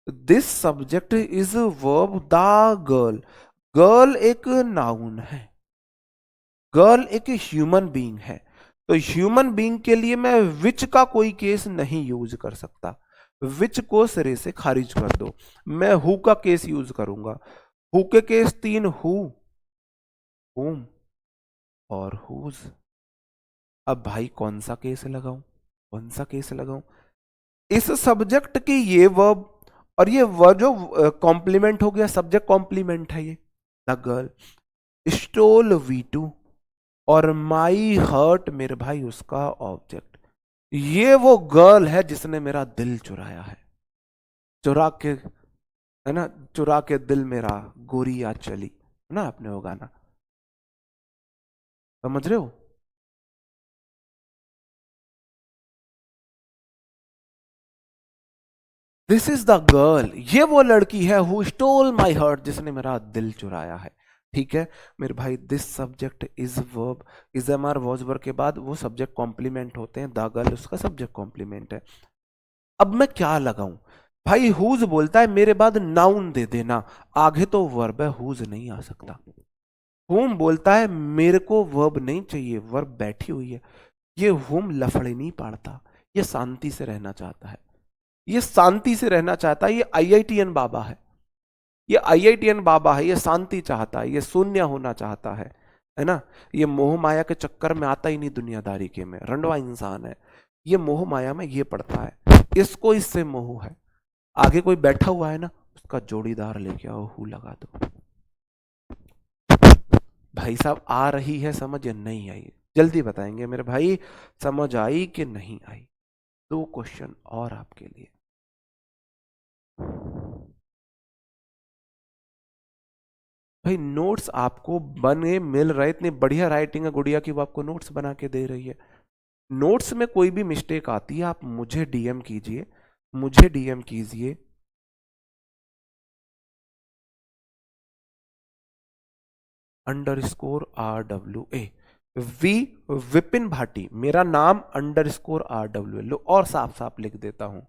[SPEAKER 1] this subject is verb the girl. Girl एक नाउन है, गर्ल एक ह्यूमन बीइंग है, तो ह्यूमन बीइंग के लिए मैं विच का कोई केस नहीं यूज कर सकता। विच को सिरे से खारिज कर दो, मैं हु का केस यूज करूंगा। हु के केस तीन, हु, हुम और हुज। अब भाई कौन सा केस लगाऊं, कौन सा केस लगाऊं? इस सब्जेक्ट की ये वर्ब और ये वर्ब जो कॉम्प्लीमेंट हो गया, सब्जेक्ट कॉम्प्लीमेंट है ये, the girl stole V two, और माई हर्ट मेरे भाई उसका ऑब्जेक्ट। ये वो गर्ल है जिसने मेरा दिल चुराया है, चुरा के, है ना, चुरा के दिल मेरा गोरी आज चली, है ना आपने वो गाना, समझ रहे हो? दिस इज द गर्ल, ये वो लड़की है हु स्टोल माई हर्ट, जिसने मेरा दिल चुराया है। ठीक है मेरे भाई, this subject is verb, is am are was verb के बाद वो सब्जेक्ट कॉम्प्लीमेंट होते हैं, द गर्ल उसका सब्जेक्ट कॉम्प्लीमेंट है। अब मैं क्या लगाऊं? भाई हुज बोलता है मेरे बाद नाउन दे देना, आगे तो वर्ब है, हुज नहीं आ सकता। हुम बोलता है मेरे को वर्ब नहीं चाहिए, वर्ब बैठी हुई है। ये हुम लफड़े नहीं पाड़ता, ये शांति से रहना चाहता है, ये शांति से रहना चाहता है, ये आईआईटीएन बाबा है, ये आईआईटीएन बाबा है, ये शांति चाहता है, ये शून्य होना चाहता है ना। ये मोह माया के चक्कर में आता ही नहीं दुनियादारी के में, रंडवा इंसान है, ये मोह माया में ये पड़ता है, इसको इससे मोह है। आगे कोई बैठा हुआ है ना, उसका जोड़ीदार लेके आओ, हु लगा दो। भाई साहब आ रही है समझ या नहीं आई? जल्दी बताएंगे मेरे भाई, समझ आई कि नहीं आई? दो क्वेश्चन और आपके लिए। भाई नोट्स आपको बने मिल रहे, इतनी बढ़िया राइटिंग है गुड़िया की, वो आपको नोट्स बना के दे रही है। नोट्स में कोई भी मिस्टेक आती है आप मुझे डीएम कीजिए, मुझे डीएम कीजिए। _RWA वी, विपिन भाटी मेरा नाम, _RWA लो, और साफ साफ लिख देता हूं,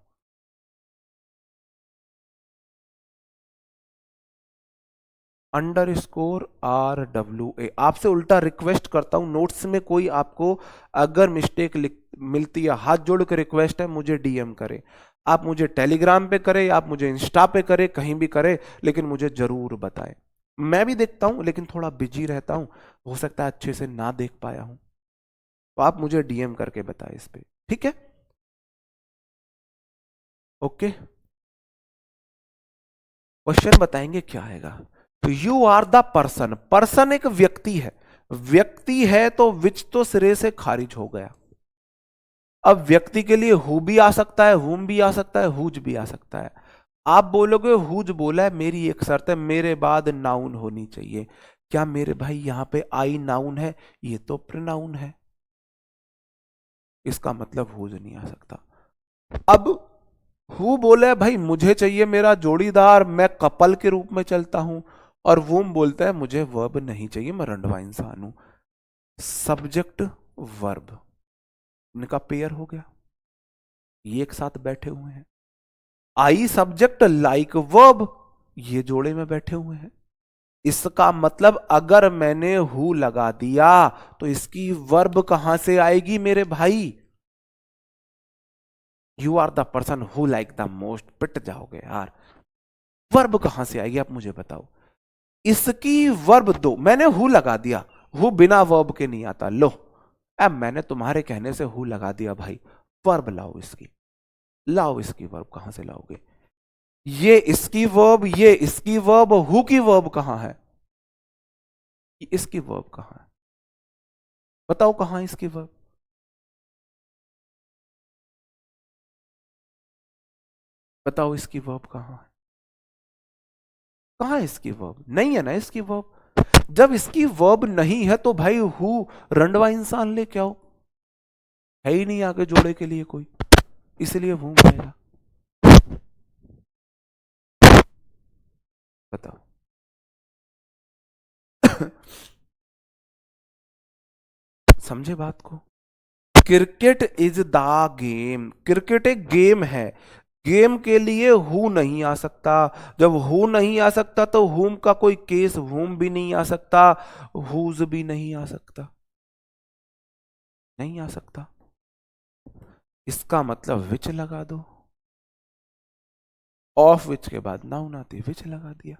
[SPEAKER 1] _RWA। आपसे उल्टा रिक्वेस्ट करता हूं, नोट्स में कोई आपको अगर मिस्टेक मिलती है, हाथ जोड़ के रिक्वेस्ट है, मुझे डीएम करे। आप मुझे टेलीग्राम पे करें, आप मुझे इंस्टा पे करें, कहीं भी करें, लेकिन मुझे जरूर बताएं। मैं भी देखता हूं लेकिन थोड़ा बिजी रहता हूं, हो सकता है अच्छे से ना देख पाया हूं, तो आप मुझे डीएम करके बताएं इस पे, ठीक है? ओके, क्वेश्चन बताएंगे क्या आएगा। तो you are the person, person एक व्यक्ति है, व्यक्ति है तो विच तो सिरे से खारिज हो गया। अब व्यक्ति के लिए हु भी आ सकता है, हुम भी आ सकता है, हुज भी आ सकता है। आप बोलोगे हुज बोला है, मेरी एक शर्त है, मेरे बाद नाउन होनी चाहिए। क्या मेरे भाई यहां पे आई नाउन है? ये तो प्रोनाउन है, इसका मतलब हुज नहीं आ सकता। अब हु बोले भाई मुझे चाहिए मेरा जोड़ीदार, मैं कपल के रूप में चलता हूं, और वुम बोलता है मुझे वर्ब नहीं चाहिए, मैं रंडवा इंसान हूं। सब्जेक्ट वर्ब इनका पेयर हो गया, ये एक साथ बैठे हुए हैं। आई सब्जेक्ट लाइक वर्ब, ये जोड़े में बैठे हुए हैं। इसका मतलब अगर मैंने हु लगा दिया तो इसकी वर्ब कहां से आएगी मेरे भाई? You are the person who like the most, पिट जाओगे यार। वर्ब कहां से आएगी आप मुझे बताओ। इसकी वर्ब दो, मैंने हु लगा दिया, हु बिना वर्ब के नहीं आता, लो अब मैंने तुम्हारे कहने से हु लगा दिया भाई, वर्ब लाओ इसकी, लाओ इसकी वर्ब कहां से लाओगे? ये इसकी वर्ब, ये इसकी वर्ब, हु की वर्ब कहां है? इसकी वर्ब कहां है? बताओ कहां है इसकी वर्ब? बताओ इसकी वर्ब कहाँ है? कहाँ है इसकी वर्ब? नहीं है ना इसकी वर्ब। जब इसकी वर्ब नहीं है तो भाई हु रंडवा इंसान लेके आओ, है ही नहीं आगे जोड़े के लिए कोई, इसलिए हूं आएगा। बताओ। समझे बात को? Cricket is the game, cricket एक गेम है, गेम के लिए हु नहीं आ सकता। जब हु नहीं आ सकता तो हुम का कोई केस हुम भी नहीं आ सकता, हुज भी नहीं आ सकता, नहीं आ सकता। इसका मतलब विच लगा दो, ऑफ विच के बाद नाउन आती, विच लगा दिया।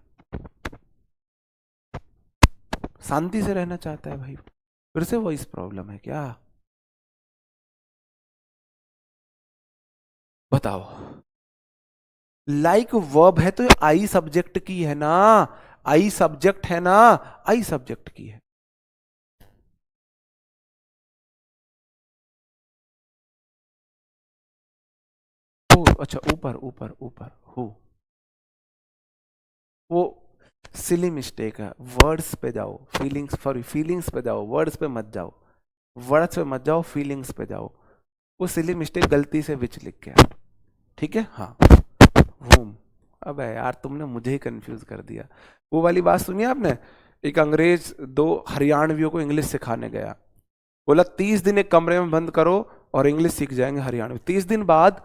[SPEAKER 1] शांति से रहना चाहता है भाई, फिर से वॉइस प्रॉब्लम है क्या? बताओ। लाइक वर्ब है तो आई सब्जेक्ट की है ना, आई सब्जेक्ट है ना, आई सब्जेक्ट की है। ओ अच्छा, ऊपर ऊपर ऊपर हो, वो सिली मिस्टेक है। वर्ड्स पे जाओ, फीलिंग्स, सॉरी फीलिंग्स पे जाओ, वर्ड्स पे मत जाओ, वर्ड्स पे मत जाओ, फीलिंग्स पे जाओ। वो सिली मिस्टेक गलती से विच लिख गया, ठीक है। हाँ होम। अब यार तुमने मुझे ही कंफ्यूज कर दिया। वो वाली बात सुनिए आपने, एक अंग्रेज दो हरियाणवियों को इंग्लिश सिखाने गया, बोला 30 दिन एक कमरे में बंद करो और इंग्लिश सीख जाएंगे हरियाणवी। 30 दिन बाद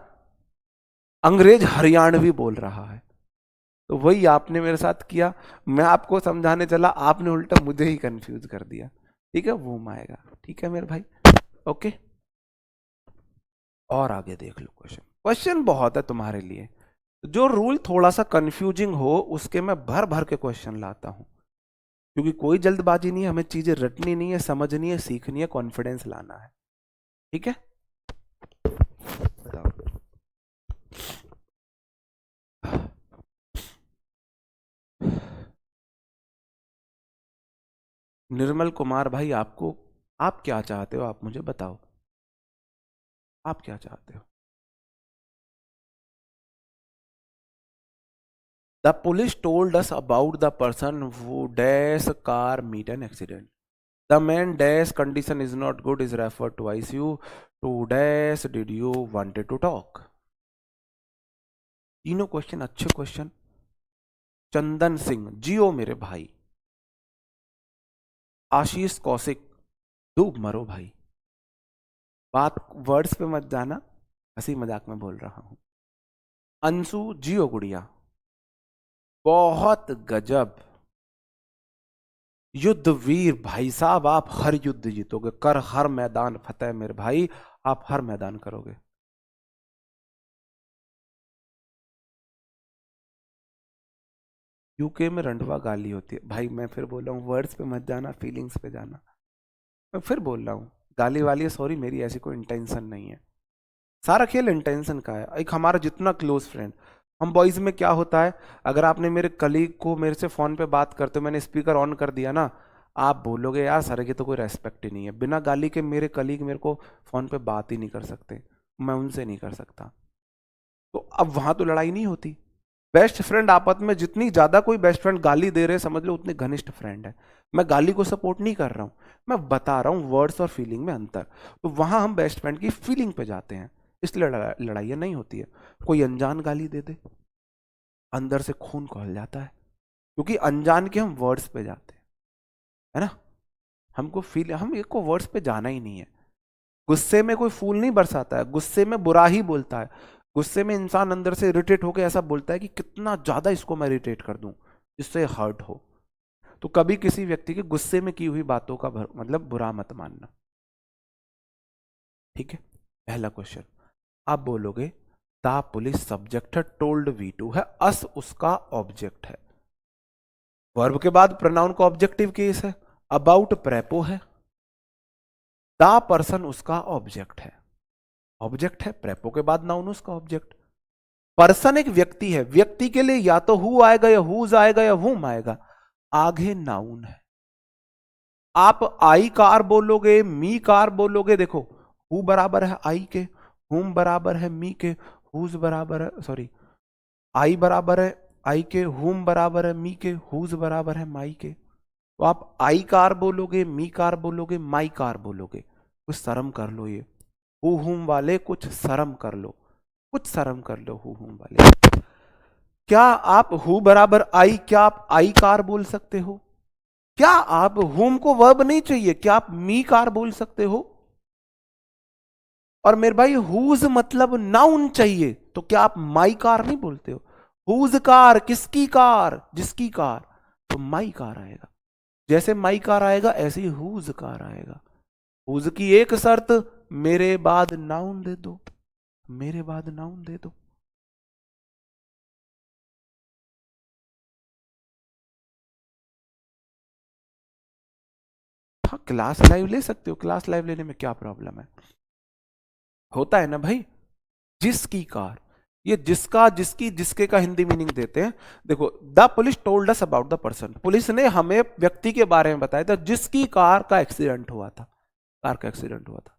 [SPEAKER 1] अंग्रेज हरियाणवी बोल रहा है। तो वही आपने मेरे साथ किया, मैं आपको समझाने चला, आपने उल्टा मुझे ही कंफ्यूज कर दिया। ठीक है, वो आएगा, ठीक है मेरे भाई, ओके। और आगे देख लो, क्वेश्चन क्वेश्चन बहुत है तुम्हारे लिए। जो रूल थोड़ा सा कंफ्यूजिंग हो उसके मैं भर भर के क्वेश्चन लाता हूं, क्योंकि कोई जल्दबाजी नहीं है, हमें चीजें रटनी नहीं है, समझनी है, सीखनी है, कॉन्फिडेंस लाना है, ठीक है। बताओ। निर्मल कुमार भाई, आपको, आप क्या चाहते हो, आप मुझे बताओ, आप क्या चाहते हो? The police told us about the person who dash car meet an accident. The man dash condition is not good is referred twice. You to dash did you wanted to talk. तीनों question अच्छे question. Chandan Singh, जियो मेरे भाई। आशीष कौशिक, डूब मरो भाई। बात words पे मत जाना, हंसी मजाक में बोल रहा हूं। अंशु, जियो गुड़िया, बहुत गजब। युद्ध वीर भाई साहब, आप हर युद्ध जीतोगे, कर हर मैदान फतेह मेरे भाई, आप हर मैदान करोगे। यूके में रंडवा गाली होती है भाई, मैं फिर बोल रहा हूँ वर्ड्स पे मत जाना, फीलिंग्स पे जाना। मैं फिर बोल रहा हूँ, गाली वाली है, सॉरी, मेरी ऐसी कोई इंटेंशन नहीं है। सारा खेल इंटेंशन का है। एक हमारा जितना क्लोज फ्रेंड, हम बॉयज में क्या होता है, अगर आपने मेरे कलीग को मेरे से फोन पे बात करते मैंने स्पीकर ऑन कर दिया ना, आप बोलोगे यार सर की तो कोई रेस्पेक्ट ही नहीं है, बिना गाली के मेरे कलीग मेरे को फोन पे बात ही नहीं कर सकते, मैं उनसे नहीं कर सकता। तो अब वहां तो लड़ाई नहीं होती। बेस्ट फ्रेंड आपस में, जितनी ज्यादा कोई बेस्ट फ्रेंड गाली दे रहे समझ लो उतने घनिष्ठ फ्रेंड है। मैं गाली को सपोर्ट नहीं कर रहा हूं, मैं बता रहा हूं वर्ड्स और फीलिंग में अंतर। तो वहां हम बेस्ट फ्रेंड की फीलिंग पे जाते हैं, इसलिए लड़ाइयाँ नहीं होती है। कोई अनजान गाली दे दे, अंदर से खून खौल जाता है, क्योंकि अनजान के हम वर्ड्स पे जाते हैं, है ना। हमको फील, हम एक को वर्ड्स पे जाना ही नहीं है। गुस्से में कोई फूल नहीं बरसाता है, गुस्से में बुरा ही बोलता है। गुस्से में इंसान अंदर से इरिटेट होकर ऐसा बोलता है कि कितना ज्यादा इसको मैं इरिटेट कर दूं जिससे हर्ट हो। तो कभी किसी व्यक्ति के गुस्से में की हुई बातों का मतलब बुरा मत मानना, ठीक है। पहला क्वेश्चन, आप बोलोगे द पुलिस सब्जेक्ट है, टोल्ड V2 है, अस उसका ऑब्जेक्ट है। वर्ब के बाद प्रोनाउन का ऑब्जेक्टिव केस है, अबाउट प्रेपो है, द पर्सन उसका ऑब्जेक्ट है। ऑब्जेक्ट है, प्रेपो के बाद नाउन उसका ऑब्जेक्ट। पर्सन एक व्यक्ति है, व्यक्ति के लिए या तो हु आएगा या हुज आएगा या हुम आएगा, आगे नाउन है। आप आई कार बोलोगे, मी कार बोलोगे, देखो हु बराबर है आई के, हुम बराबर है मी के, हुज बराबर है, सॉरी आई बराबर है आई के, हुम बराबर है मी के, हुज बराबर है माई के। तो आप आई कार बोलोगे, मी कार बोलोगे, माई कार बोलोगे। कुछ शर्म कर लो, ये हु हुम वाले कुछ शर्म कर लो, कुछ शर्म कर लो हु हुम वाले। क्या आप हु बराबर आई, क्या आप आई कार बोल सकते हो? क्या आप हुम को वर्ब नहीं चाहिए, क्या आप मी कार बोल सकते हो? और मेरे भाई हुज मतलब नाउन चाहिए, तो क्या आप माई कार नहीं बोलते हो? हुज कार, किसकी कार? जिसकी कार, तो माई कार आएगा। जैसे माई कार आएगा ऐसे ही हुज कार आएगा। हुज की एक शर्त, मेरे बाद नाउन दे दो, मेरे बाद नाउन दे दो। हाँ, क्लास लाइव ले सकते हो, क्लास लाइव लेने में क्या प्रॉब्लम है? होता है ना भाई, जिसकी कार, ये जिसका, जिसकी, जिसके का हिंदी मीनिंग देते हैं। देखो, the police told us about the person, police ने हमें व्यक्ति के बारे में बताया था जिसकी कार का एक्सीडेंट हुआ था, कार का एक्सीडेंट हुआ था।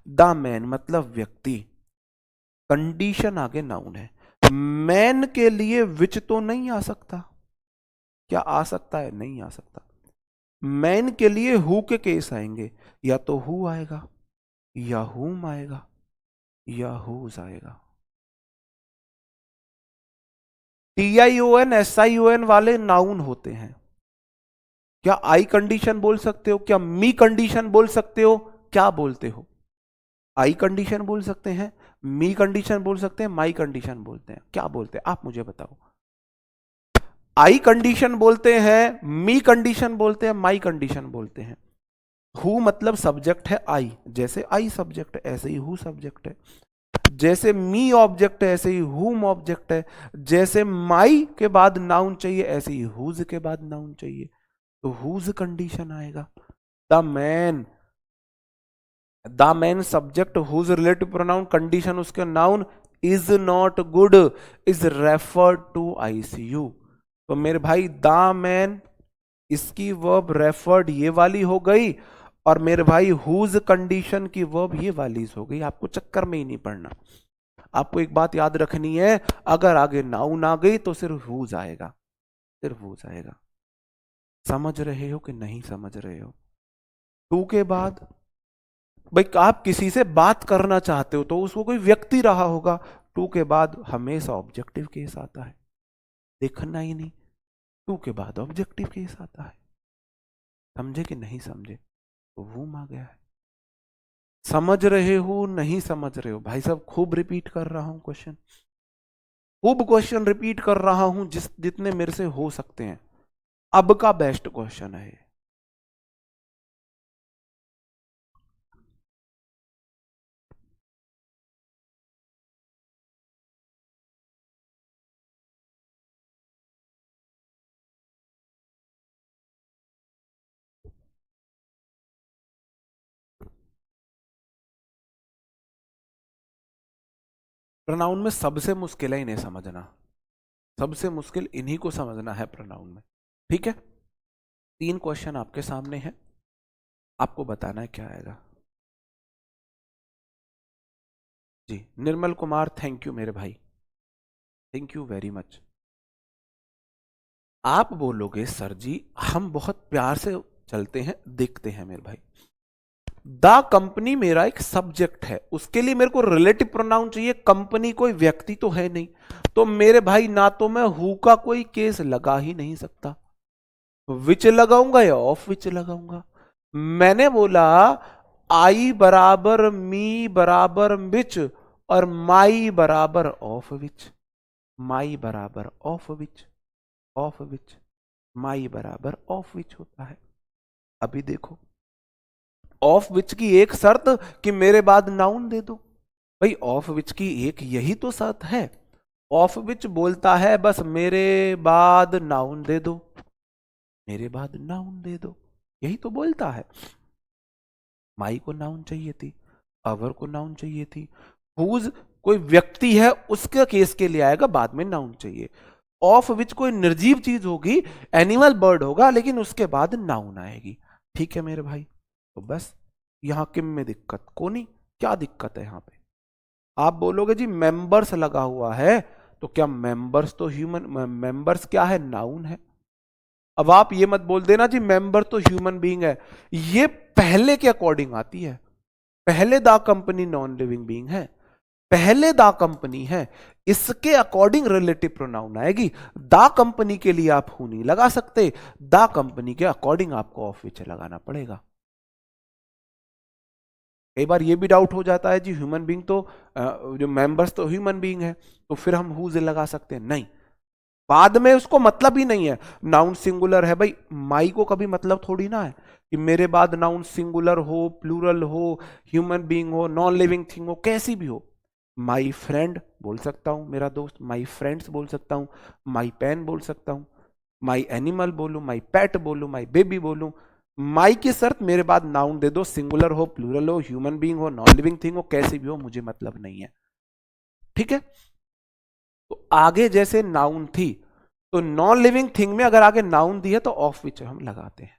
[SPEAKER 1] द मैन मतलब व्यक्ति, कंडीशन आगे नाउन है। मैन के लिए विच तो नहीं आ सकता, क्या आ सकता है? नहीं आ सकता। मैन के लिए हु के केस आएंगे, या तो हु आएगा, या हुम आएगा, या हुज आएगा। TION SION वाले नाउन होते हैं। क्या आई कंडीशन बोल सकते हो? क्या मी कंडीशन बोल सकते हो? क्या बोलते हो? आई कंडीशन बोल सकते हैं, मी कंडीशन बोल सकते हैं, माई कंडीशन बोलते हैं, क्या बोलते हैं आप मुझे बताओ? आई कंडीशन बोलते हैं, मी कंडीशन बोलते हैं, माई कंडीशन बोलते हैं। हु मतलब सब्जेक्ट है आई, जैसे आई सब्जेक्ट है ऐसे ही हु सब्जेक्ट है। जैसे मी ऑब्जेक्ट है ऐसे ही हुम ऑब्जेक्ट है। जैसे माई के बाद नाउन चाहिए ऐसे ही हुज के बाद नाउन चाहिए, तो हुज कंडीशन आएगा। The man, the man subject, whose relative pronoun, condition उसके noun, is not good, is referred to ICU। तो मेरे भाई द मैन, इसकी वर्ब रेफर्ड ये वाली हो गई, और मेरे भाई हुज कंडीशन की वर्ब ये वाली हो गई। आपको चक्कर में ही नहीं पड़ना। आपको एक बात याद रखनी है, अगर आगे नाउन आ गई तो सिर्फ हुज आएगा, सिर्फ हुज आएगा। समझ रहे हो कि नहीं समझ रहे हो? टू के बाद भाई आप किसी से बात करना चाहते हो तो उसको कोई व्यक्ति रहा होगा, टू के बाद हमेशा ऑब्जेक्टिव केस आता है, देखना ही नहीं, टू के बाद ऑब्जेक्टिव केस आता है। समझे कि नहीं समझे? तो वो आ गया है। समझ रहे हो नहीं समझ रहे हो? भाई साहब खूब रिपीट कर रहा हूं क्वेश्चन, खूब क्वेश्चन रिपीट कर रहा हूं, जितने मेरे से हो सकते हैं। अब का बेस्ट क्वेश्चन है। प्रोनाउन में सबसे मुश्किल है इन्हें समझना, सबसे मुश्किल इन्हीं को समझना है प्रोनाउन में। ठीक है, 3 क्वेश्चन आपके सामने हैं, आपको बताना है क्या आएगा। जी निर्मल कुमार, थैंक यू मेरे भाई, थैंक यू वेरी मच। आप बोलोगे सर जी हम बहुत प्यार से चलते हैं, देखते हैं मेरे भाई। द कंपनी मेरा एक सब्जेक्ट है, उसके लिए मेरे को रिलेटिव प्रोनाउन चाहिए, कंपनी कोई व्यक्ति तो है नहीं, तो मेरे भाई ना तो मैं हु का कोई केस लगा ही नहीं सकता, विच लगाऊंगा या ऑफ विच लगाऊंगा। मैंने बोला आई बराबर मी बराबर विच, और माई बराबर ऑफ विच, माई बराबर ऑफ विच, ऑफ विच, माई बराबर ऑफ विच होता है। अभी देखो, ऑफ विच की एक शर्त कि मेरे बाद नाउन दे दो। भाई ऑफ विच की एक यही तो शर्त है, ऑफ विच बोलता है बस मेरे बाद नाउन दे दो, मेरे बाद नाउन दे दो, यही तो बोलता है। माई को नाउन चाहिए थी, अवर को नाउन चाहिए थी, हुज कोई व्यक्ति है उसके केस के लिए आएगा, बाद में नाउन चाहिए। ऑफ विच कोई निर्जीव चीज होगी, एनिमल बर्ड होगा, लेकिन उसके बाद नाउन आएगी। ठीक है मेरे भाई, तो बस यहां किम में दिक्कत को नहीं, क्या दिक्कत है यहां पे? आप बोलोगे जी मेंबर्स लगा हुआ है, तो क्या मेंबर्स तो ह्यूमन, मेंबर्स क्या है, नाउन है। अब आप ये मत बोल देना जी मेंबर तो ह्यूमन बीइंग है, ये पहले के अकॉर्डिंग आती है। पहले the company non living being है, पहले द कंपनी है, इसके अकॉर्डिंग रिलेटिव प्रोनाउन आएगी। द कंपनी के लिए आप हु नहीं लगा सकते, द कंपनी के अकॉर्डिंग आपको ऑफ विच लगाना पड़ेगा। कई बार ये भी डाउट हो जाता है जी ह्यूमन बीइंग तो जो मेंबर्स तो ह्यूमन बीइंग है, तो फिर हम हु से लगा सकते हैं, नहीं, बाद में उसको मतलब ही नहीं है। नाउन सिंगुलर है भाई, माई को कभी मतलब थोड़ी ना है कि मेरे बाद नाउन सिंगुलर हो, प्लूरल हो, ह्यूमन बीइंग हो, नॉन लिविंग थिंग हो, कैसी भी हो। माई फ्रेंड बोल सकता हूं, मेरा दोस्त, माई फ्रेंड्स बोल सकता हूं, माई पेन बोल सकता हूं, माई एनिमल बोलूं, माई पेट बोलूं, माई बेबी बोलूं। माई की शर्त मेरे बाद नाउन दे दो, सिंगुलर हो, प्लूरल हो, ह्यूमन बीइंग हो, नॉन लिविंग थिंग हो, कैसी भी हो, मुझे मतलब नहीं है। ठीक है, तो आगे जैसे नाउन थी, तो नॉन लिविंग थिंग में अगर आगे नाउन दी है तो ऑफ विच हम लगाते हैं।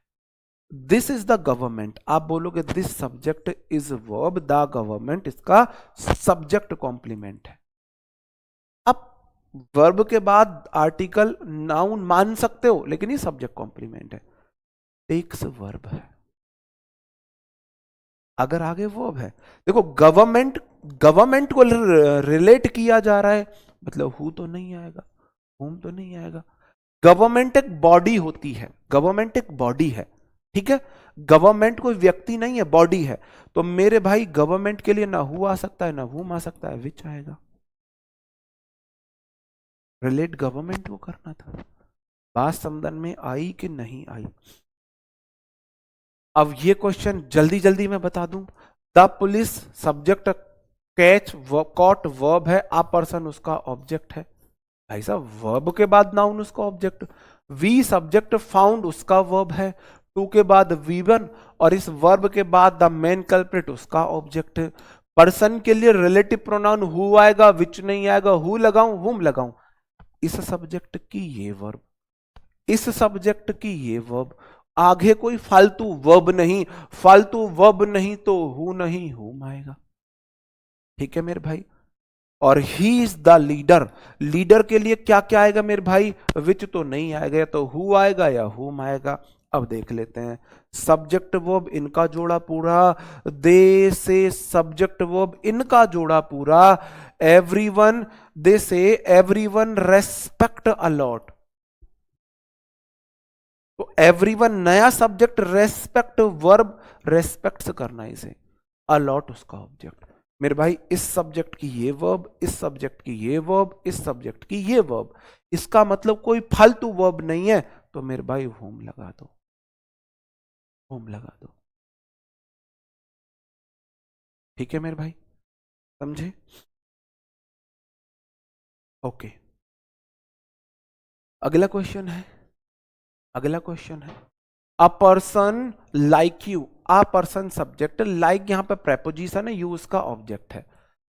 [SPEAKER 1] दिस इज द गवर्नमेंट, आप बोलोगे this subject is verb, the government इसका सब्जेक्ट कॉम्प्लीमेंट है। अब वर्ब के बाद आर्टिकल नाउन मान सकते हो, लेकिन ये सब्जेक्ट कॉम्प्लीमेंट है। टेक्स वर्ब है, अगर आगे वर्ब है, देखो गवर्नमेंट, गवर्नमेंट को रिलेट किया जा रहा है, मतलब हु तो नहीं आएगा, होम तो नहीं आएगा। गवर्नमेंट एक बॉडी होती है, गवर्नमेंट एक बॉडी है, ठीक है, गवर्नमेंट कोई व्यक्ति नहीं है, बॉडी है। तो मेरे भाई गवर्नमेंट के लिए ना हु आ सकता है ना हुम आ सकता है, विच आएगा। रिलेट गवर्नमेंट को करना था, बात समझ में आई कि नहीं आई। अब ये क्वेश्चन जल्दी जल्दी मैं बता दूं। The police subject, catch caught verb है, आ पर्सन उसका ऑब्जेक्ट है। भाई साहब वर्ब के बाद नाउन उसका ऑब्जेक्ट, वी सब्जेक्ट, फाउंड उसका वर्ब है, टू के बाद वी वन, और इस वर्ब के बाद द मेन कल्प्रिट उसका ऑब्जेक्ट। पर्सन के लिए रिलेटिव प्रोनाउन हु आएगा, विच नहीं आएगा, हु लगाऊं हुम लगाऊं, इस सब्जेक्ट की ये वर्ब, इस सब्जेक्ट की ये वर्ब, आगे कोई फालतू वर्ब नहीं, फालतू वर्ब नहीं तो हु नहीं हुम आएगा। ठीक है मेरे भाई, और he is the leader, leader के लिए क्या क्या आएगा मेरे भाई, विच तो नहीं आएगा, या तो हु आएगा या हुम आएगा। अब देख लेते हैं, सब्जेक्ट वर्ब इनका जोड़ा पूरा, दे से सब्जेक्ट वर्ब इनका जोड़ा पूरा, एवरीवन, दे से एवरीवन रेस्पेक्ट अलॉट, तो एवरीवन नया सब्जेक्ट, रेस्पेक्ट वर्ब, रेस्पेक्ट करना इसे, अलॉट उसका ऑब्जेक्ट। मेरे भाई इस सब्जेक्ट की ये वर्ब, इस सब्जेक्ट की ये वर्ब, इस सब्जेक्ट की ये वर्ब, इसका मतलब कोई फालतू वर्ब नहीं है, तो मेरे भाई होम लगा दो, होम लगा दो। ठीक है मेरे भाई, समझे? ओके, अगला क्वेश्चन है, अगला क्वेश्चन है, a person like you, a person subject, like यहां पर प्रेपोजिशन है, यू उसका ऑब्जेक्ट है।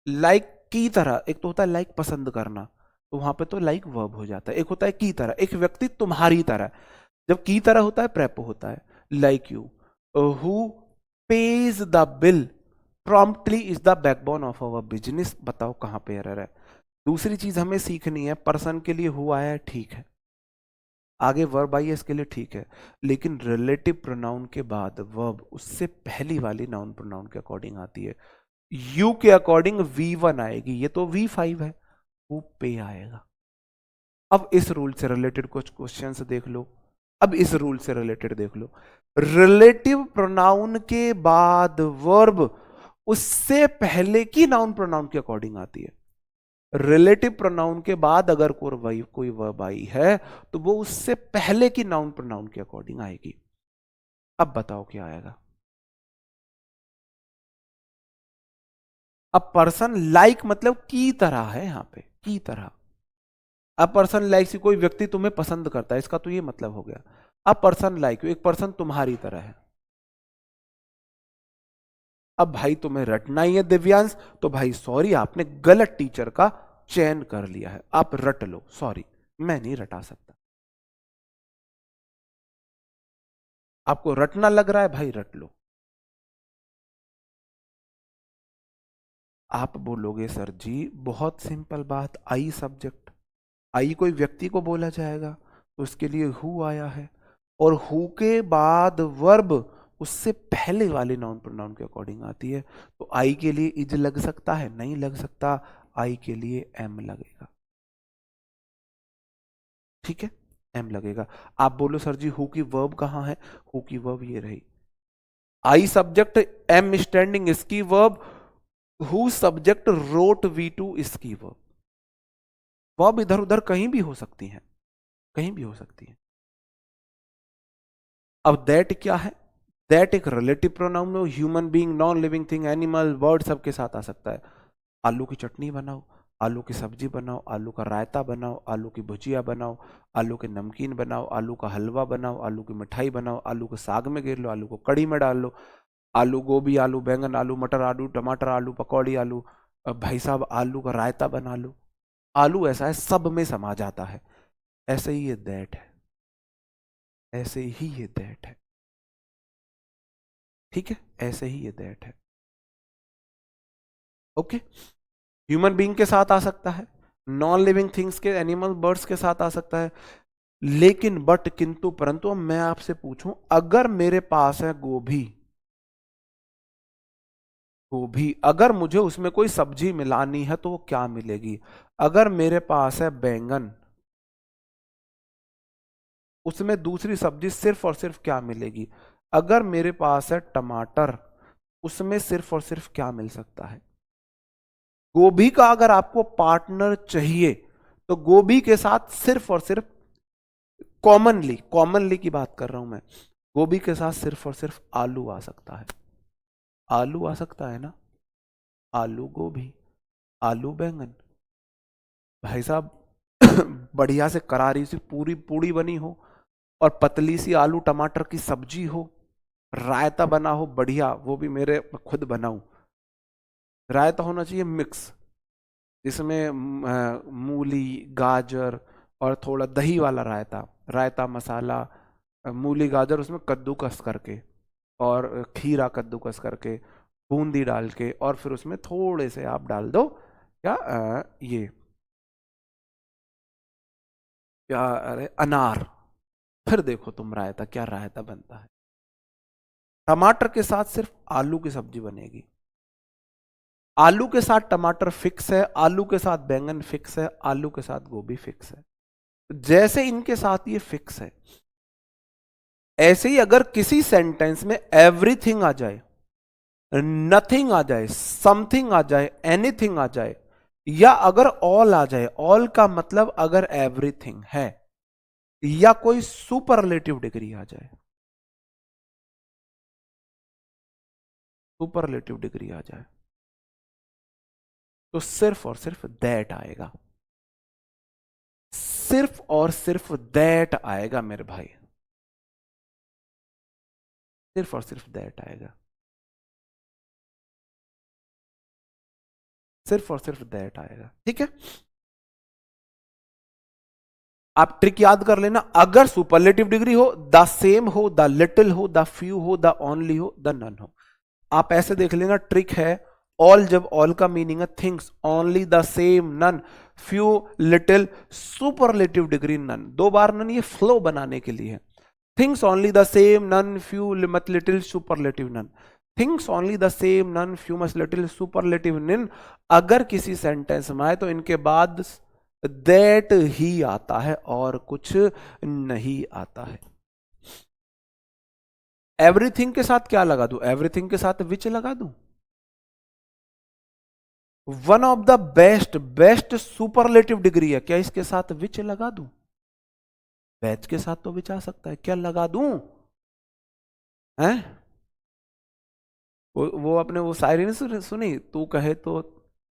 [SPEAKER 1] लाइक की तरह, एक तो होता है लाइक पसंद करना, तो वहां पे तो लाइक वर्ब हो जाता है, एक होता है की तरह, एक व्यक्ति तुम्हारी तरह, जब की तरह होता है प्रेपो होता है। Like you, who page the bill promptly is the backbone of our business, बताओ कहां पे एरर है। दूसरी चीज हमें सीखनी है, पर्सन के लिए हु आया है ठीक है, आगे वर्ब आई है इसके लिए ठीक है, लेकिन रिलेटिव प्रोनाउन के बाद वर्ब उससे पहली वाली नाउन प्रोनाउन के अकॉर्डिंग आती है। यू के अकॉर्डिंग V1 आएगी, ये तो V5 है, वो पे आएगा। अब इस रूल से रिलेटेड कुछ क्वेश्चंस देख लो, अब इस रूल से रिलेटेड देख लो, रिलेटिव प्रोनाउन के बाद वर्ब उससे पहले की नाउन प्रोनाउन के अकॉर्डिंग आती है। रिलेटिव प्रोनाउन के बाद अगर कोई वर्ब आई है तो वो उससे पहले की नाउन प्रोनाउन के अकॉर्डिंग आएगी। अब बताओ क्या आएगा। अब पर्सन लाइक मतलब की तरह है, यहां पे की तरह। अब पर्सन लाइक कोई व्यक्ति तुम्हें पसंद करता है, इसका तो ये मतलब हो गया। अब पर्सन लाइक एक पर्सन तुम्हारी तरह है। अब भाई तुम्हें रटना ही है दिव्यांश, तो भाई सॉरी आपने गलत टीचर का चयन कर लिया है, आप रट लो, सॉरी मैं नहीं रटा सकता। आपको रटना लग रहा है भाई रट लो। आप बोलोगे सर जी बहुत सिंपल बात, आई सब्जेक्ट, आई कोई व्यक्ति को बोला जाएगा तो उसके लिए हु आया है, और हु के बाद वर्ब उससे पहले वाले नाउन प्रोनाउन के अकॉर्डिंग आती है। तो आई के लिए इज लग सकता है, नहीं लग सकता, आई के लिए एम लगेगा। ठीक है, एम लगेगा। आप बोलो सर जी हु की वर्ब कहां है, हु की वर्ब ये रही, आई सब्जेक्ट एम स्टैंडिंग इसकी verb, who subject wrote V2 इसकी वर्ब। वर्ब इधर उधर कहीं भी हो सकती है, कहीं भी हो सकती है। अब दैट क्या है, दैट एक रिलेटिव प्रोनाउन है, human being, non living thing, animal, bird सबके साथ आ सकता है। आलू की चटनी बनाओ, आलू की सब्जी बनाओ, आलू का रायता बनाओ, आलू की भुजिया बनाओ, आलू के नमकीन बनाओ, आलू का हलवा बनाओ, आलू की मिठाई बनाओ, आलू को साग में घेर लो, आलू को कड़ी में डाल लो, आलू गोभी, आलू बैंगन, आलू मटर, आलू टमाटर, आलू पकौड़ी, आलू भाई साहब आलू का रायता बना लो। आलू ऐसा है सब में समा जाता है। ऐसे ही ये दैट है, ऐसे ही ये दैट है। ठीक है, ऐसे ही ये दैट है। ओके, ह्यूमन बीइंग के साथ आ सकता है, नॉन लिविंग थिंग्स के, एनिमल बर्ड्स के साथ आ सकता है, लेकिन बट किंतु परंतु मैं आपसे पूछूं, अगर मेरे पास है गोभी, गोभी अगर मुझे उसमें कोई सब्जी मिलानी है तो वो क्या मिलेगी? अगर मेरे पास है बैंगन, उसमें दूसरी सब्जी सिर्फ और सिर्फ क्या मिलेगी? अगर मेरे पास है टमाटर, उसमें सिर्फ और सिर्फ क्या मिल सकता है? गोभी का अगर आपको पार्टनर चाहिए तो गोभी के साथ सिर्फ और सिर्फ कॉमनली, कॉमनली की बात कर रहा हूं मैं, गोभी के साथ सिर्फ और सिर्फ आलू आ सकता है। आलू आ सकता है ना, आलू गोभी, आलू बैंगन, भाई साहब बढ़िया से करारी सी पूरी पूड़ी बनी हो और पतली सी आलू टमाटर की सब्जी हो, रायता बना हो बढ़िया, वो भी मेरे खुद बनाऊं, रायता होना चाहिए मिक्स, जिसमें मूली, गाजर और थोड़ा दही वाला रायता, रायता मसाला, मूली गाजर उसमें कद्दूकस करके और खीरा कद्दूकस करके, बूंदी डाल के, और फिर उसमें थोड़े से आप डाल दो क्या ये क्या, अरे अनार, फिर देखो तुम रायता, क्या रायता बनता है। टमाटर के साथ सिर्फ आलू की सब्जी बनेगी, आलू के साथ टमाटर फिक्स है, आलू के साथ बैंगन फिक्स है, आलू के साथ गोभी फिक्स है। जैसे इनके साथ ये फिक्स है, ऐसे ही अगर किसी सेंटेंस में एवरीथिंग आ जाए, नथिंग आ जाए, समथिंग आ जाए, एनीथिंग आ जाए, या अगर ऑल आ जाए, ऑल का मतलब अगर एवरीथिंग है, या कोई सुपरलेटिव डिग्री आ जाए, सुपरलेटिव डिग्री आ जाए, तो सिर्फ और सिर्फ दैट आएगा, सिर्फ और सिर्फ दैट आएगा मेरे भाई, सिर्फ और सिर्फ दैट आएगा, सिर्फ और सिर्फ दैट आएगा। ठीक है, आप ट्रिक याद कर लेना, अगर सुपरलेटिव डिग्री हो, द सेम हो, द लिटिल हो, द फ्यू हो, द ओनली हो, द नन हो। आप ऐसे देख लेना, ट्रिक है ऑल, जब ऑल का मीनिंग है things, only, the same, none, few, little, superlative degree none, दो बार नन, ये फ्लो बनाने के लिए है। Things only the same, none, few, much little, superlative none, things only the same, none, few, much little, superlative none. अगर किसी sentence में आए तो इनके बाद दैट ही आता है और कुछ नहीं आता है। एवरीथिंग के साथ क्या लगा दूं? एवरीथिंग के साथ विच लगा दूं। One of the best, best superlative degree है, क्या इसके साथ विच लगा दूं? बेस्ट के साथ तो विच आ सकता है, क्या लगा दूं? हैं? वो अपने वो शायरी नहीं सुनी, तू कहे तो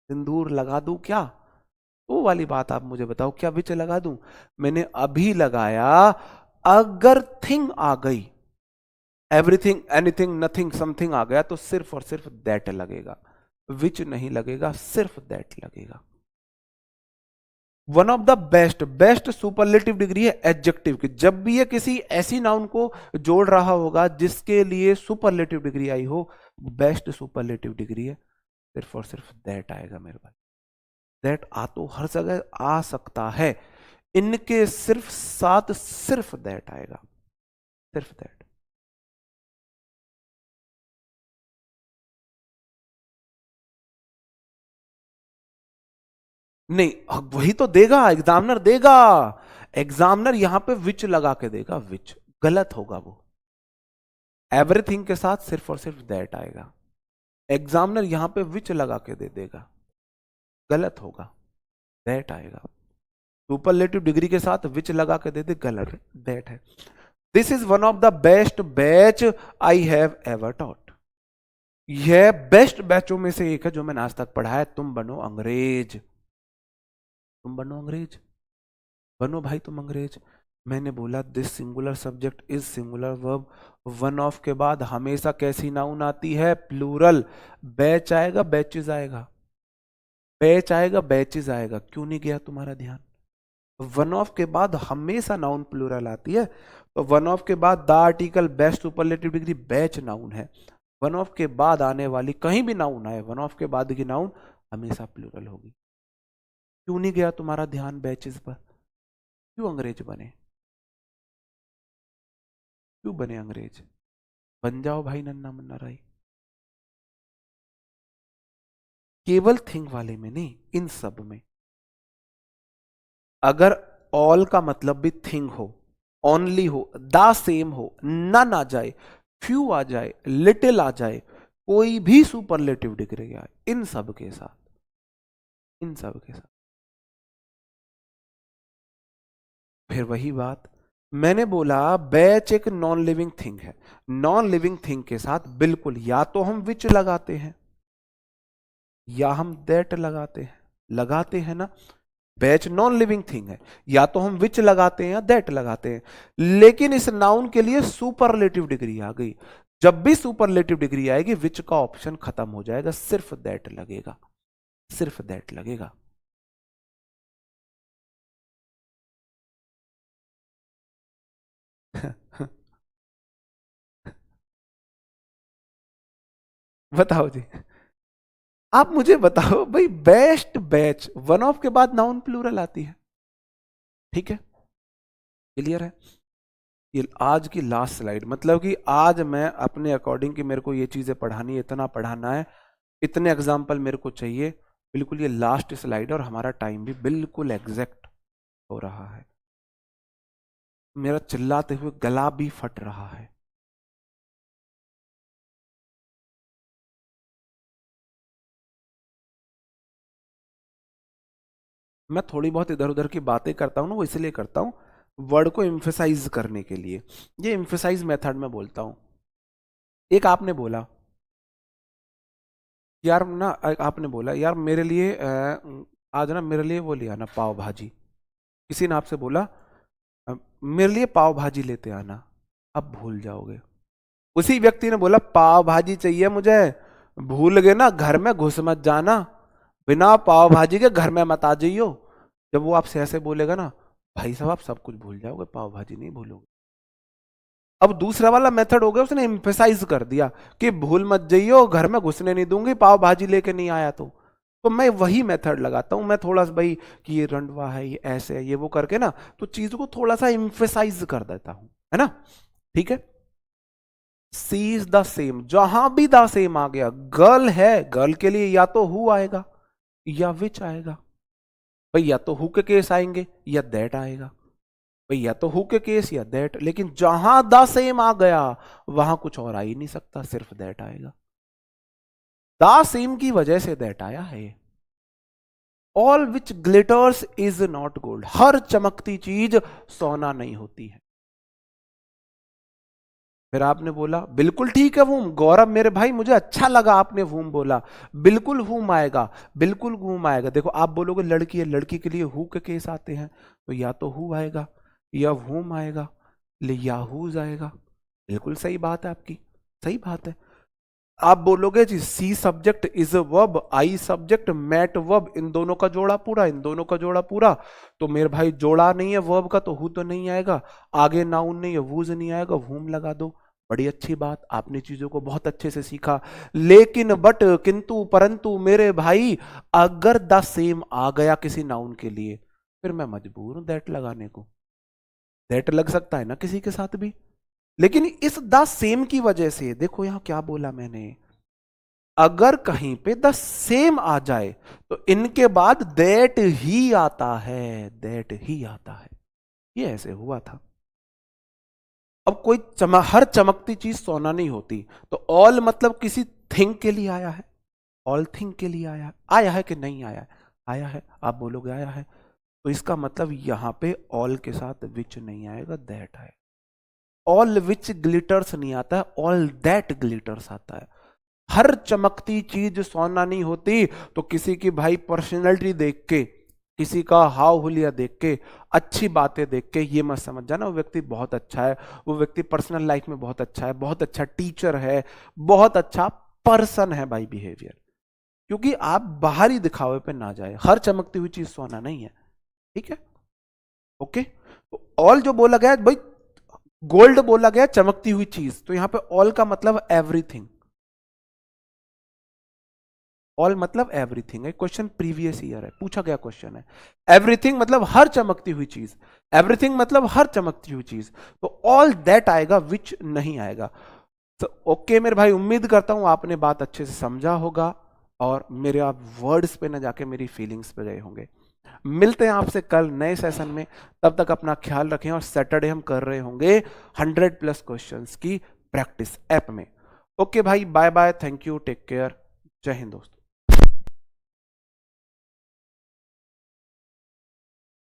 [SPEAKER 1] सिंदूर लगा दूं क्या, वो वाली बात आप मुझे बताओ, क्या विच लगा दूं? मैंने अभी लगाया, अगर थिंग आ गई, एवरीथिंग, एनीथिंग, नथिंग, समथिंग आ गया, तो सिर्फ और सिर्फ दैट लगेगा, विच नहीं लगेगा, सिर्फ दैट लगेगा। One of the best, best superlative degree है एडजेक्टिव की, जब भी ये किसी ऐसी नाउन को जोड़ रहा होगा जिसके लिए सुपरलेटिव डिग्री आई हो, बेस्ट सुपरलेटिव डिग्री है, सिर्फ और सिर्फ दैट आएगा मेरे भाई। दैट आ तो हर जगह आ सकता है, इनके सिर्फ साथ सिर्फ दैट आएगा, सिर्फ दैट। नहीं, वही तो देगा, एग्जामिनर देगा। एग्जामिनर यहां पे विच लगा के देगा, विच गलत होगा वो। एवरीथिंग के साथ सिर्फ और सिर्फ दैट आएगा। एग्जामिनर यहां पे विच लगा के दे देगा, गलत होगा, दैट आएगा। सुपरलेटिव डिग्री के साथ विच लगा के दे दे, गलत, दैट है। This is one of the best batch I have ever taught. यह बेस्ट बैचों में से एक है जो मैंने आज तक पढ़ा है। तुम बनो अंग्रेज, तुम बनो अंग्रेज, बनो भाई तुम अंग्रेज। मैंने बोला this singular subject is singular verb. One of के बाद हमेशा कैसी नाउन आती है, प्लूरल। बैच आएगा, बैचेज आएगा, बैच आएगा, बैचेज आएगा। क्यों नहीं गया तुम्हारा ध्यान? वन ऑफ के बाद हमेशा नाउन प्लूरल आती है। तो वन ऑफ के बाद the article best superlative degree batch noun है। वन ऑफ के बाद आने वाली कहीं भी नाउन आए, वन ऑफ के बाद की नाउन हमेशा प्लूरल होगी। क्यों नहीं गया तुम्हारा ध्यान बैचेस पर? क्यों अंग्रेज बने? क्यों बने अंग्रेज? बन जाओ भाई नन्ना मुन्ना राय। केवल थिंग वाले में नहीं, इन सब में। अगर ऑल का मतलब भी थिंग हो, ओनली हो, द सेम हो, नन आ जाए, फ्यू आ जाए, लिटिल आ जाए, कोई भी सुपरलेटिव डिग्री आए, इन सब के साथ, इन सब के साथ। फिर वही बात मैंने बोला, बैच एक नॉन लिविंग थिंग है। नॉन लिविंग थिंग के साथ बिल्कुल या तो हम विच लगाते हैं या हम दैट लगाते हैं ना। बैच नॉन लिविंग थिंग है, या तो हम विच लगाते हैं या दैट लगाते हैं। लेकिन इस नाउन के लिए सुपरलेटिव डिग्री आ गई। जब भी सुपरलेटिव डिग्री आएगी विच का ऑप्शन खत्म हो जाएगा, सिर्फ दैट लगेगा, सिर्फ दैट लगेगा। बताओ जी, आप मुझे बताओ भाई, बेस्ट बैच वन ऑफ के बाद नाउन प्लूरल आती है, ठीक है, क्लियर है। ये आज की लास्ट स्लाइड, मतलब कि आज मैं अपने अकॉर्डिंग कि मेरे को ये चीजें पढ़ानी है, इतना पढ़ाना है, इतने एग्जाम्पल मेरे को चाहिए। बिल्कुल ये लास्ट स्लाइड और हमारा टाइम भी बिल्कुल एग्जैक्ट हो रहा है। मेरा चिल्लाते हुए गला भी फट रहा है। मैं थोड़ी बहुत इधर उधर की बातें करता हूँ ना, वो इसलिए करता हूँ वर्ड को एम्फेसाइज करने के लिए। ये एम्फेसाइज मेथड में बोलता हूँ। एक आपने बोला यार ना, आपने बोला यार मेरे लिए आज ना मेरे लिए वो ले आना पाव भाजी। किसी ने आपसे बोला मेरे लिए पाव भाजी लेते आना, अब भूल जाओगे। उसी व्यक्ति ने बोला पाव भाजी चाहिए मुझे, भूल गए ना, घर में घुस मत जाना, बिना पाव भाजी के घर में मत आ जाइयो। जब वो आपसे ऐसे बोलेगा ना, भाई साहब आप सब कुछ भूल जाओगे, पाव भाजी नहीं भूलोगे। अब दूसरा वाला मेथड हो गया, उसने एम्फेसाइज कर दिया कि भूल मत जाइयो, घर में घुसने नहीं दूंगी, पाव भाजी लेके नहीं आया तो मैं वही मेथड लगाता हूं। मैं थोड़ा सा भाई कि ये रंडवा है, ये ऐसे है, ये वो करके ना, तो चीज को थोड़ा सा एम्फेसाइज कर देता हूं, है ना, ठीक है। सी इज द सेम, जहां भी द सेम आ गया, गर्ल है, गर्ल के लिए या तो हु आएगा या विच आएगा। भाई या तो हु के केस आएंगे या दैट आएगा, भाई या तो हु के केस या दैट। लेकिन जहां द सेम आ गया वहां कुछ और आ ही नहीं सकता, सिर्फ दैट आएगा। द सेम की वजह से दैट आया है। All which glitters is not gold, हर चमकती चीज सोना नहीं होती है। फिर आपने बोला बिल्कुल ठीक है वूम, गौरव मेरे भाई मुझे अच्छा लगा आपने वूम बोला, बिल्कुल वूम आएगा, बिल्कुल वूम आएगा। देखो आप बोलोगे लड़की है, लड़की के लिए हु के केस आते हैं, तो या तो हु आएगा या वूम आएगा या हुज आएगा। बिल्कुल सही बात है आपकी, सही बात है। आप बोलोगे जी see subject is a verb, I subject mat verb, इन दोनों का जोड़ा पूरा, इन दोनों का जोड़ा पूरा, तो मेरे भाई जोड़ा नहीं है वर्ब का तो हु तो नहीं आएगा, आगे नाउन नहीं है वूज नहीं आएगा, वूम लगा दो। बड़ी अच्छी बात, आपने चीजों को बहुत अच्छे से सीखा। लेकिन बट किंतु परंतु मेरे भाई, अगर द सेम आ गया किसी नाउन के लिए फिर मैं मजबूर हूं दैट लगाने को। दैट लग सकता है ना किसी के साथ भी, लेकिन इस द सेम की वजह से देखो यहां क्या बोला मैंने, अगर कहीं पे द सेम आ जाए तो इनके बाद दैट ही आता है, दैट ही आता है। ये ऐसे हुआ था। अब कोई हर चमकती चीज सोना नहीं होती, तो ऑल मतलब किसी थिंग के लिए आया है, ऑल थिंग के लिए आया है कि नहीं आया है? आया है। आप बोलोगे आया है, तो इसका मतलब यहां पे ऑल के साथ विच नहीं आएगा, दैट आएगा। ऑल विच ग्लिटर्स नहीं आता है, ऑल दैट ग्लिटर्स आता है। हर चमकती चीज सोना नहीं होती, तो किसी की भाई पर्सनैलिटी देख के, किसी का हाव हुलिया देख के, अच्छी बातें देख के ये मत समझ जाना वो व्यक्ति बहुत अच्छा है, वो व्यक्ति पर्सनल लाइफ में बहुत अच्छा है, बहुत अच्छा टीचर है, बहुत अच्छा पर्सन है बाई बिहेवियर। क्योंकि आप बाहरी दिखावे पे ना जाए, हर चमकती हुई चीज सोना नहीं है। ठीक है, ओके। तो ऑल जो बोला गया भाई, गोल्ड बोला गया चमकती हुई चीज, तो यहां पे ऑल का मतलब एवरीथिंग, ऑल मतलब एवरीथिंग है। क्वेश्चन प्रीवियस ईयर है, पूछा गया क्वेश्चन है। एवरीथिंग मतलब हर चमकती हुई चीज, एवरीथिंग मतलब हर चमकती हुई चीज, तो ऑल दैट आएगा, विच नहीं आएगा। तो ओके मेरे भाई, उम्मीद करता हूं आपने बात अच्छे से समझा होगा और मेरे आप वर्ड्स पे ना जाके मेरी फीलिंग्स पे गए होंगे। मिलते हैं आपसे कल नए सेशन में, तब तक अपना ख्याल रखें। और सैटरडे हम कर रहे होंगे 100+ क्वेश्चंस की प्रैक्टिस ऐप में। ओके भाई, bye bye, thank you, take care, जय हिंद दोस्तों।